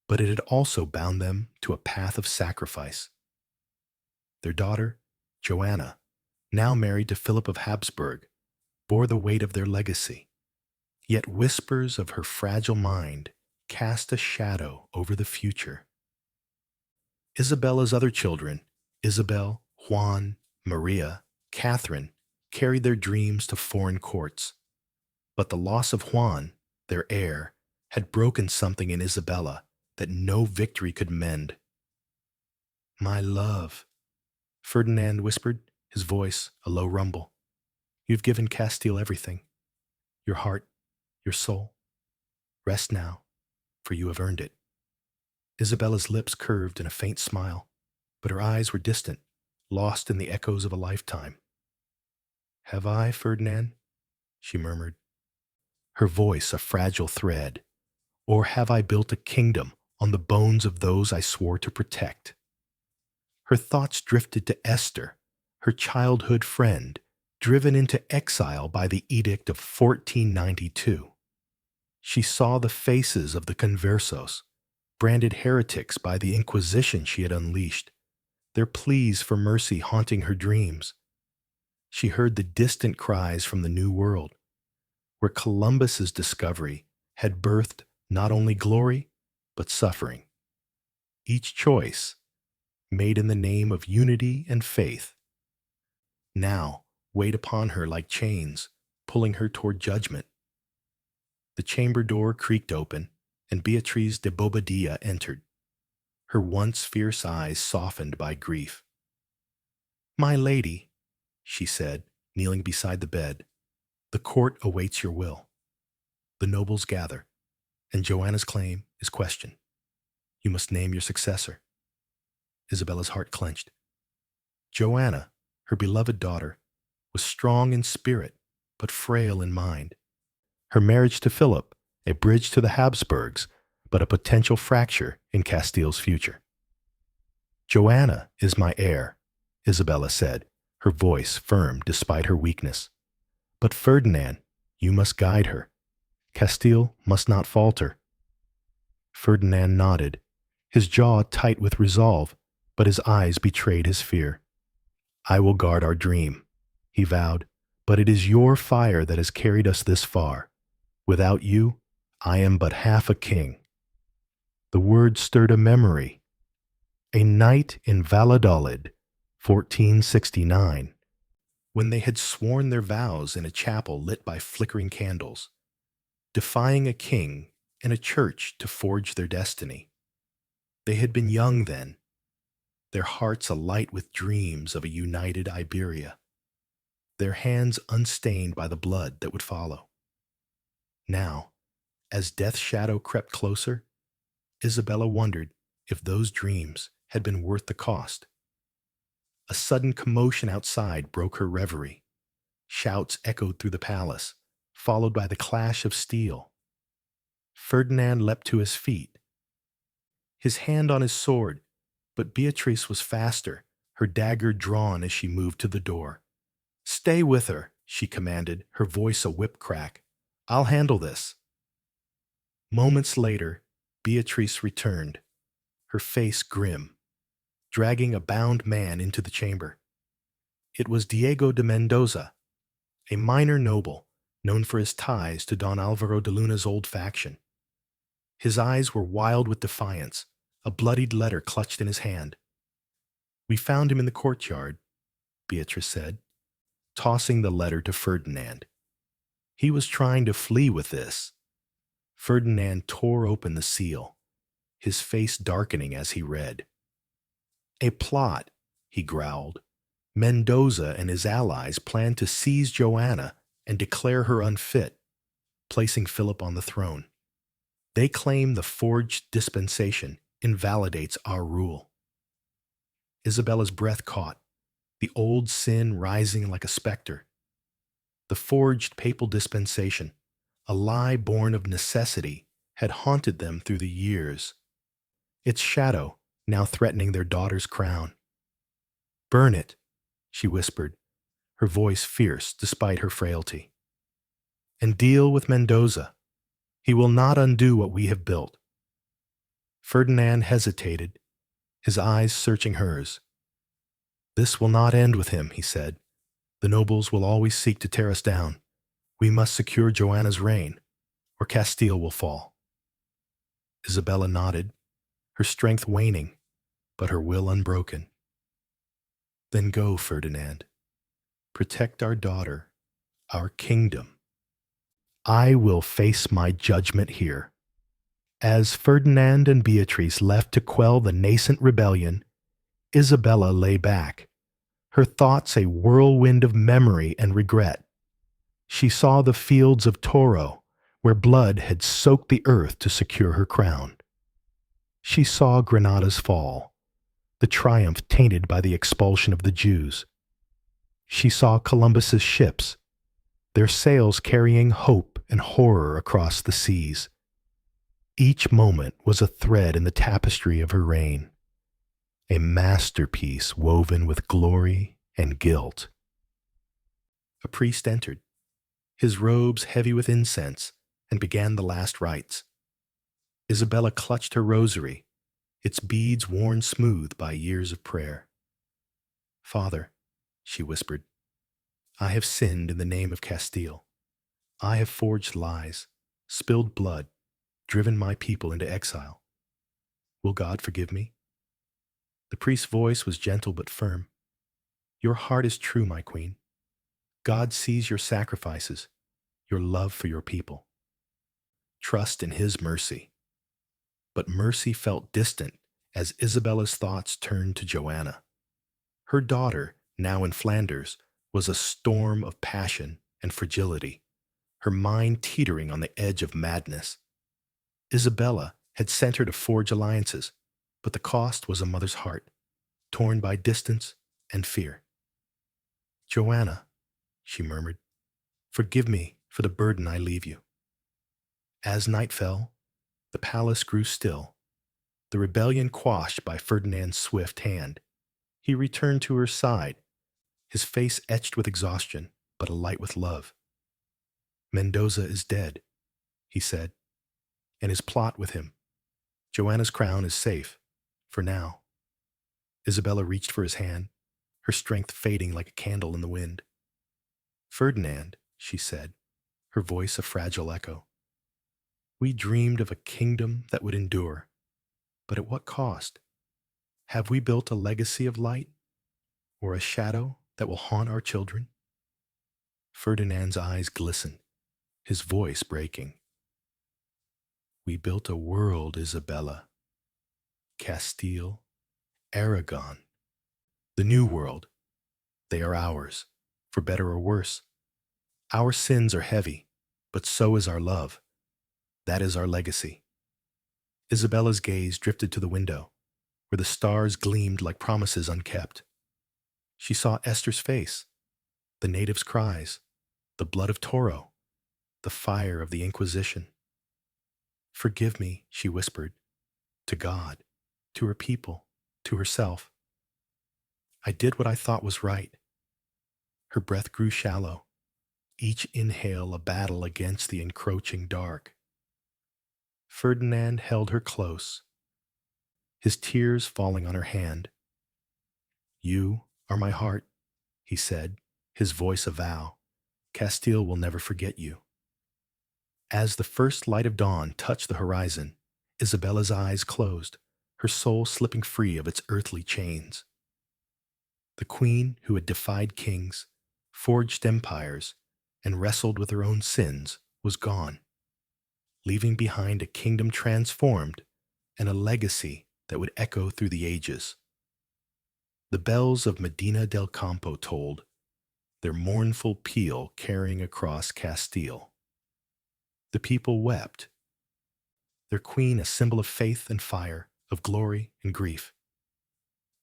but it had also bound them to a path of sacrifice. Their daughter, Joanna, now married to Philip of Habsburg, bore the weight of their legacy. Yet whispers of her fragile mind cast a shadow over the future. Isabella's other children, Isabel, Juan, Maria, Catherine, carried their dreams to foreign courts, But the loss of Juan, their heir, had broken something in Isabella that no victory could mend. "My love," Ferdinand whispered, his voice a low rumble. "You've given Castile everything. Your heart, your soul. Rest now, for you have earned it." Isabella's lips curved in a faint smile, but her eyes were distant, lost in the echoes of a lifetime. "Have I, Ferdinand?" she murmured, her voice a fragile thread. "Or have I built a kingdom on the bones of those I swore to protect?" Her thoughts drifted to Esther, her childhood friend, driven into exile by the edict of 1492. She saw the faces of the conversos, branded heretics by the Inquisition she had unleashed, their pleas for mercy haunting her dreams. She heard the distant cries from the New World, where Columbus's discovery had birthed not only glory, but suffering. Each choice, made in the name of unity and faith, now weighed upon her like chains, pulling her toward judgment. The chamber door creaked open, and Beatriz de Bobadilla entered, her once fierce eyes softened by grief. "My lady," she said, kneeling beside the bed, "the court awaits your will. The nobles gather, and Joanna's claim is questioned. You must name your successor." Isabella's heart clenched. Joanna, her beloved daughter, was strong in spirit, but frail in mind. Her marriage to Philip, a bridge to the Habsburgs, but a potential fracture in Castile's future. "Joanna is my heir," Isabella said, her voice firm despite her weakness. "But Ferdinand, you must guide her. Castile must not falter." Ferdinand nodded, his jaw tight with resolve, but his eyes betrayed his fear. "I will guard our dream," he vowed, "but it is your fire that has carried us this far. Without you, I am but half a king." The word stirred a memory. A night in Valladolid, 1469, when they had sworn their vows in a chapel lit by flickering candles, defying a king and a church to forge their destiny. They had been young then, their hearts alight with dreams of a united Iberia, their hands unstained by the blood that would follow. Now, as death's shadow crept closer, Isabella wondered if those dreams had been worth the cost. A sudden commotion outside broke her reverie. Shouts echoed through the palace, followed by the clash of steel. Ferdinand leapt to his feet, his hand on his sword, but Beatrice was faster, her dagger drawn as she moved to the door. "Stay with her," she commanded, her voice a whip crack. "I'll handle this." Moments later, Beatrice returned, her face grim, dragging a bound man into the chamber. It was Diego de Mendoza, a minor noble known for his ties to Don Alvaro de Luna's old faction. His eyes were wild with defiance, a bloodied letter clutched in his hand. "We found him in the courtyard," Beatrice said, tossing the letter to Ferdinand. "He was trying to flee with this." Ferdinand tore open the seal, his face darkening as he read. "A plot," he growled. "Mendoza and his allies plan to seize Joanna and declare her unfit, placing Philip on the throne. They claim the forged dispensation invalidates our rule." Isabella's breath caught, the old sin rising like a specter. The forged papal dispensation, a lie born of necessity, had haunted them through the years, its shadow now threatening their daughter's crown. "Burn it," she whispered, her voice fierce despite her frailty. "And deal with Mendoza. He will not undo what we have built." Ferdinand hesitated, his eyes searching hers. "This will not end with him," he said. "The nobles will always seek to tear us down. We must secure Joanna's reign, or Castile will fall." Isabella nodded, her strength waning, but her will unbroken. "Then go, Ferdinand. Protect our daughter, our kingdom, I will face my judgment here. As Ferdinand and Beatrice left to quell the nascent rebellion, Isabella lay back, her thoughts a whirlwind of memory and regret. She saw the fields of Toro, where blood had soaked the earth to secure her crown. She saw Granada's fall, the triumph tainted by the expulsion of the Jews. She saw Columbus's ships, their sails carrying hope and horror across the seas. Each moment was a thread in the tapestry of her reign, a masterpiece woven with glory and guilt. A priest entered, his robes heavy with incense, and began the last rites. Isabella clutched her rosary, its beads worn smooth by years of prayer. "Father," she whispered, "I have sinned in the name of Castile. I have forged lies, spilled blood, driven my people into exile. Will God forgive me?" The priest's voice was gentle but firm. "Your heart is true, my queen. God sees your sacrifices, your love for your people. Trust in His mercy." But mercy felt distant as Isabella's thoughts turned to Joanna. Her daughter, now in Flanders, was a storm of passion and fragility, her mind teetering on the edge of madness. Isabella had sent her to forge alliances, but the cost was a mother's heart, torn by distance and fear. "Joanna," she murmured, "forgive me for the burden I leave you." As night fell, the palace grew still, the rebellion quashed by Ferdinand's swift hand. He returned to her side, his face etched with exhaustion, but alight with love. "Mendoza is dead," he said, "and his plot with him. Joanna's crown is safe, for now." Isabella reached for his hand, her strength fading like a candle in the wind. "Ferdinand," she said, her voice a fragile echo, "we dreamed of a kingdom that would endure, but at what cost? Have we built a legacy of light, or a shadow that will haunt our children?" Ferdinand's eyes glistened, his voice breaking. "We built a world, Isabella. Castile, Aragon, the new world. They are ours, for better or worse. Our sins are heavy, but so is our love. That is our legacy." Isabella's gaze drifted to the window, where the stars gleamed like promises unkept. She saw Esther's face, the natives' cries, the blood of Toro, the fire of the Inquisition. "Forgive me," she whispered, to God, to her people, to herself. "I did what I thought was right." Her breath grew shallow, each inhale a battle against the encroaching dark. Ferdinand held her close, his tears falling on her hand. "You are my heart," he said, his voice a vow. "Castile will never forget you." As the first light of dawn touched the horizon, Isabella's eyes closed, her soul slipping free of its earthly chains. The queen who had defied kings, forged empires, and wrestled with her own sins was gone, leaving behind a kingdom transformed and a legacy that would echo through the ages. The bells of Medina del Campo tolled, their mournful peal carrying across Castile. The people wept, their queen a symbol of faith and fire, of glory and grief.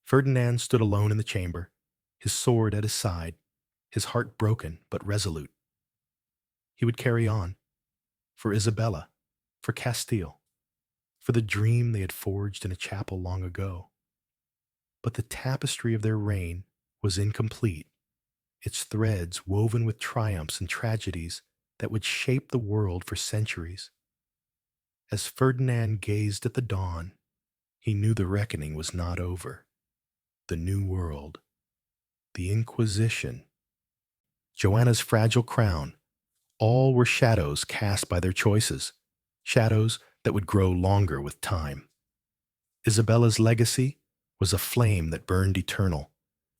Ferdinand stood alone in the chamber, his sword at his side, his heart broken but resolute. He would carry on, for Isabella, for Castile, for the dream they had forged in a chapel long ago. But the tapestry of their reign was incomplete, its threads woven with triumphs and tragedies that would shape the world for centuries. As Ferdinand gazed at the dawn, he knew the reckoning was not over. The new world, the Inquisition, Joanna's fragile crown, all were shadows cast by their choices, shadows that would grow longer with time. Isabella's legacy was a flame that burned eternal,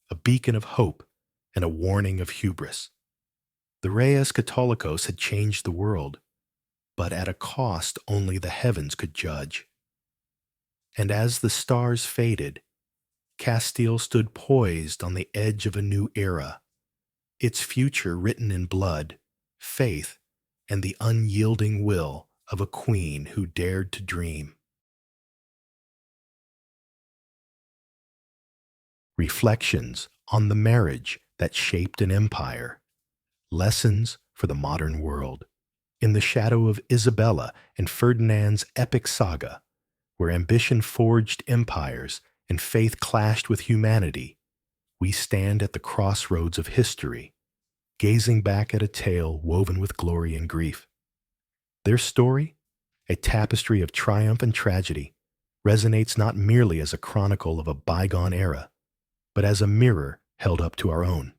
a beacon of hope and a warning of hubris. The Reis Catholicos had changed the world, but at a cost only the heavens could judge. And as the stars faded, Castile stood poised on the edge of a new era, its future written in blood, faith, and the unyielding will of a queen who dared to dream. Reflections on the marriage that shaped an empire. Lessons for the modern world. In the shadow of Isabella and Ferdinand's epic saga, where ambition forged empires and faith clashed with humanity, we stand at the crossroads of history, gazing back at a tale woven with glory and grief. Their story, a tapestry of triumph and tragedy, resonates not merely as a chronicle of a bygone era, but as a mirror held up to our own.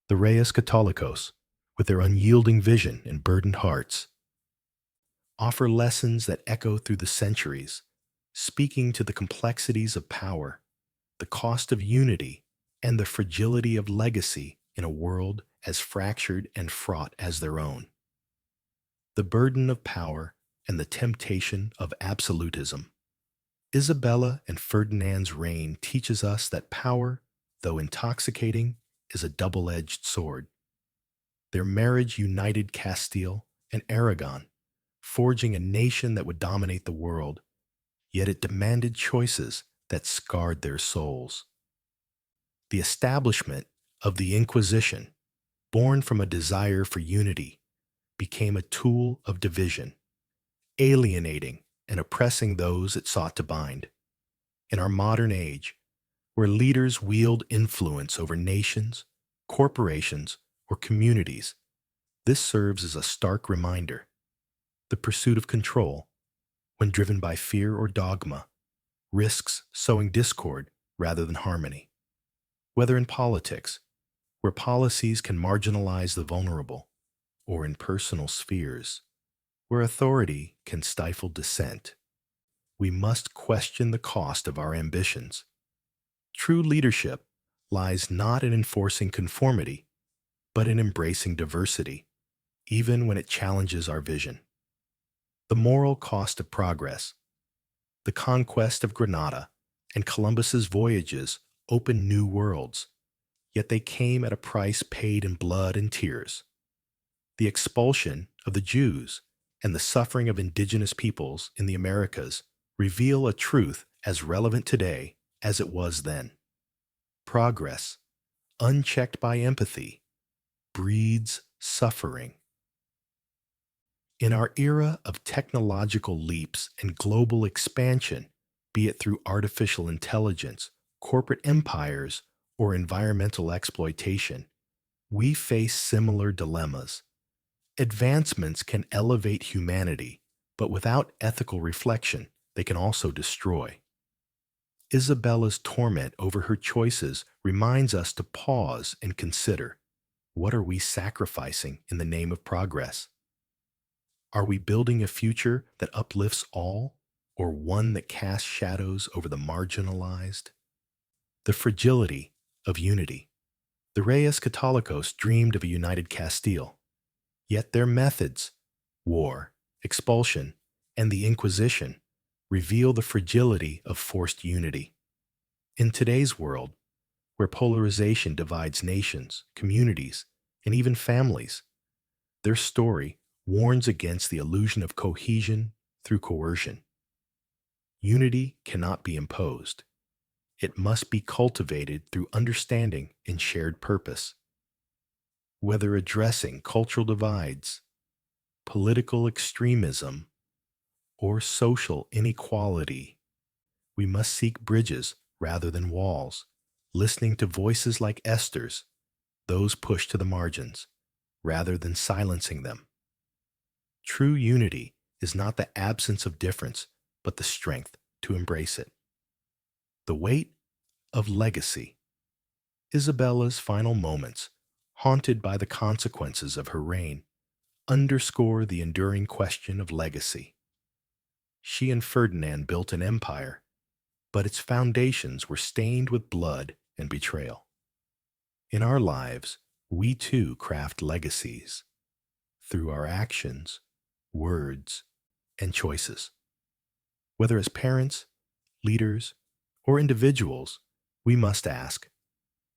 The Reis Catholicos, with their unyielding vision and burdened hearts, offer lessons that echo through the centuries, speaking to the complexities of power, the cost of unity, and the fragility of legacy in a world as fractured and fraught as their own. The burden of power and the temptation of absolutism. Isabella and Ferdinand's reign teaches us that power, though intoxicating, is a double-edged sword. Their marriage united Castile and Aragon, forging a nation that would dominate the world, yet it demanded choices that scarred their souls. The establishment of the Inquisition, born from a desire for unity, became a tool of division, alienating and oppressing those it sought to bind. In our modern age, where leaders wield influence over nations, corporations, or communities, this serves as a stark reminder. The pursuit of control, when driven by fear or dogma, risks sowing discord rather than harmony. Whether in politics, where policies can marginalize the vulnerable, or in personal spheres, where authority can stifle dissent, we must question the cost of our ambitions. True leadership lies not in enforcing conformity, but in embracing diversity, even when it challenges our vision. The moral cost of progress. The conquest of Granada and Columbus's voyages opened new worlds, yet they came at a price paid in blood and tears. The expulsion of the Jews and the suffering of indigenous peoples in the Americas reveal a truth as relevant today as it was then. Progress, unchecked by empathy, breeds suffering. In our era of technological leaps and global expansion, be it through artificial intelligence, corporate empires, or environmental exploitation, we face similar dilemmas. Advancements can elevate humanity, but without ethical reflection, they can also destroy. Isabella's torment over her choices reminds us to pause and consider, what are we sacrificing in the name of progress? Are we building a future that uplifts all, or one that casts shadows over the marginalized? The fragility of unity. The Reis Catholicos dreamed of a united Castile, yet their methods, war, expulsion, and the Inquisition, reveal the fragility of forced unity. In today's world, where polarization divides nations, communities, and even families, their story warns against the illusion of cohesion through coercion. Unity cannot be imposed. It must be cultivated through understanding and shared purpose. Whether addressing cultural divides, political extremism, or social inequality, we must seek bridges rather than walls, listening to voices like Esther's, those pushed to the margins, rather than silencing them. True unity is not the absence of difference, but the strength to embrace it. The weight of legacy. Isabella's final moments, haunted by the consequences of her reign, underscore the enduring question of legacy. She and Ferdinand built an empire, but its foundations were stained with blood and betrayal. In our lives, we too craft legacies through our actions, words, and choices. Whether as parents, leaders, or individuals, we must ask,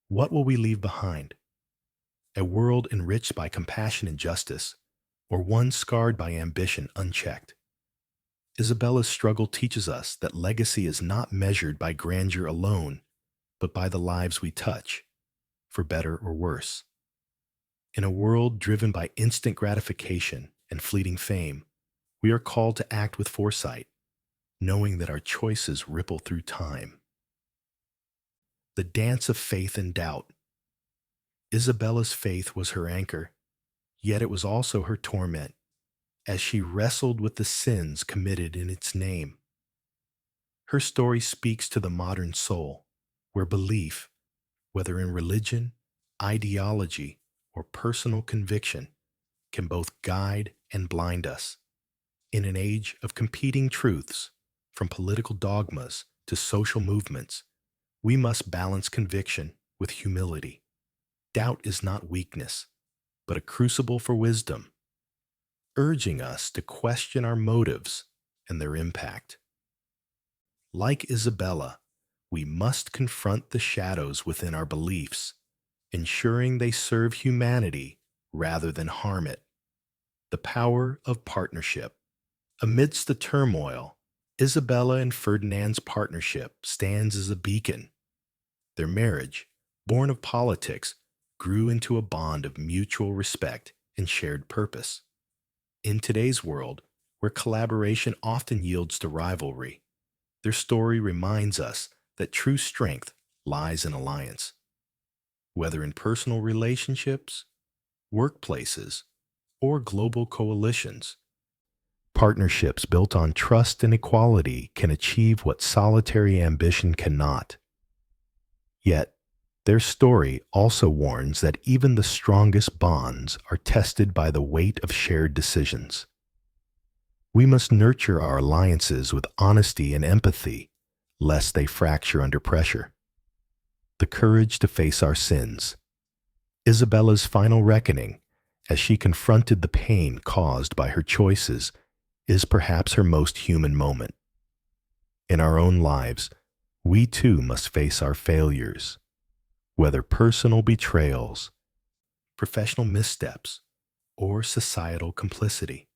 what will we leave behind? A world enriched by compassion and justice, or one scarred by ambition unchecked? Isabella's struggle teaches us that legacy is not measured by grandeur alone, but by the lives we touch, for better or worse. In a world driven by instant gratification and fleeting fame, we are called to act with foresight, knowing that our choices ripple through time. The dance of faith and doubt. Isabella's faith was her anchor, yet it was also her torment, as she wrestled with the sins committed in its name. Her story speaks to the modern soul, where belief, whether in religion, ideology, or personal conviction, can both guide and blind us. In an age of competing truths, from political dogmas to social movements, we must balance conviction with humility. Doubt is not weakness, but a crucible for wisdom, urging us to question our motives and their impact. Like Isabella, we must confront the shadows within our beliefs, ensuring they serve humanity rather than harm it. The power of partnership. Amidst the turmoil, Isabella and Ferdinand's partnership stands as a beacon. Their marriage, born of politics, grew into a bond of mutual respect and shared purpose. In today's world, where collaboration often yields to rivalry, their story reminds us that true strength lies in alliance. Whether in personal relationships, workplaces, or global coalitions, partnerships built on trust and equality can achieve what solitary ambition cannot. Yet, their story also warns that even the strongest bonds are tested by the weight of shared decisions. We must nurture our alliances with honesty and empathy, lest they fracture under pressure. The courage to face our sins. Isabella's final reckoning, as she confronted the pain caused by her choices, is perhaps her most human moment. In our own lives, we too must face our failures, whether personal betrayals, professional missteps, or societal complicity.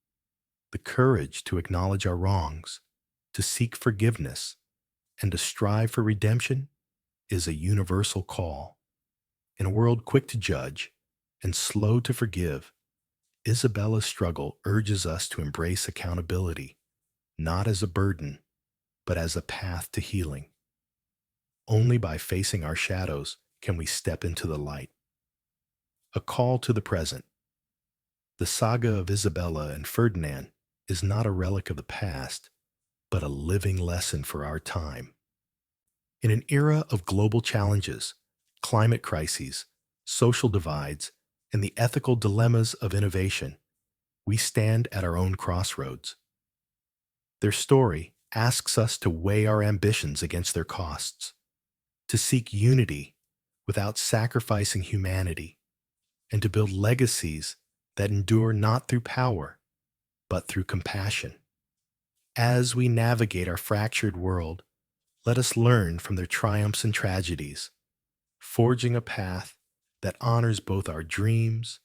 The courage to acknowledge our wrongs, to seek forgiveness, and to strive for redemption is a universal call. In a world quick to judge and slow to forgive, Isabella's struggle urges us to embrace accountability, not as a burden, but as a path to healing. Only by facing our shadows can we step into the light. A call to the present. The saga of Isabella and Ferdinand is not a relic of the past, but a living lesson for our time. In an era of global challenges, climate crises, social divides, and the ethical dilemmas of innovation, we stand at our own crossroads. Their story asks us to weigh our ambitions against their costs, to seek unity without sacrificing humanity, and to build legacies that endure not through power, but through compassion. As we navigate our fractured world, let us learn from their triumphs and tragedies, forging a path that honors both our dreams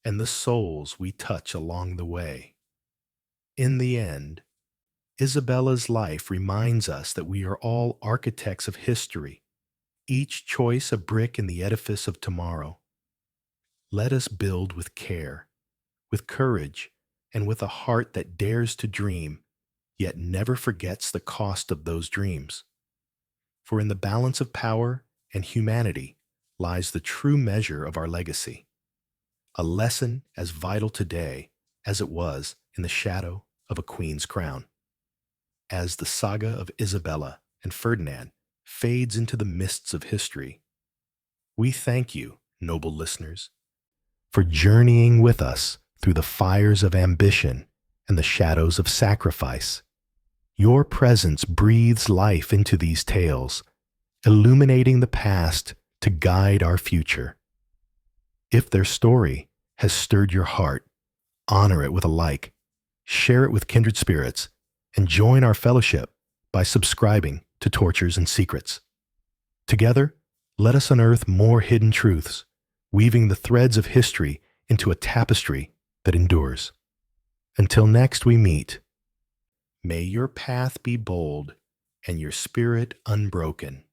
and the souls we touch along the way. In the end, Isabella's life reminds us that we are all architects of history, each choice a brick in the edifice of tomorrow. Let us build with care, with courage, and with a heart that dares to dream, yet never forgets the cost of those dreams. For in the balance of power and humanity lies the true measure of our legacy, a lesson as vital today as it was in the shadow of a queen's crown. As the saga of Isabella and Ferdinand fades into the mists of history, we thank you, noble listeners, for journeying with us through the fires of ambition and the shadows of sacrifice. Your presence breathes life into these tales, illuminating the past to guide our future. If their story has stirred your heart, honor it with a like, share it with kindred spirits, and join our fellowship by subscribing to Tortures and Secrets. Together, let us unearth more hidden truths, weaving the threads of history into a tapestry that endures. Until next we meet, may your path be bold and your spirit unbroken.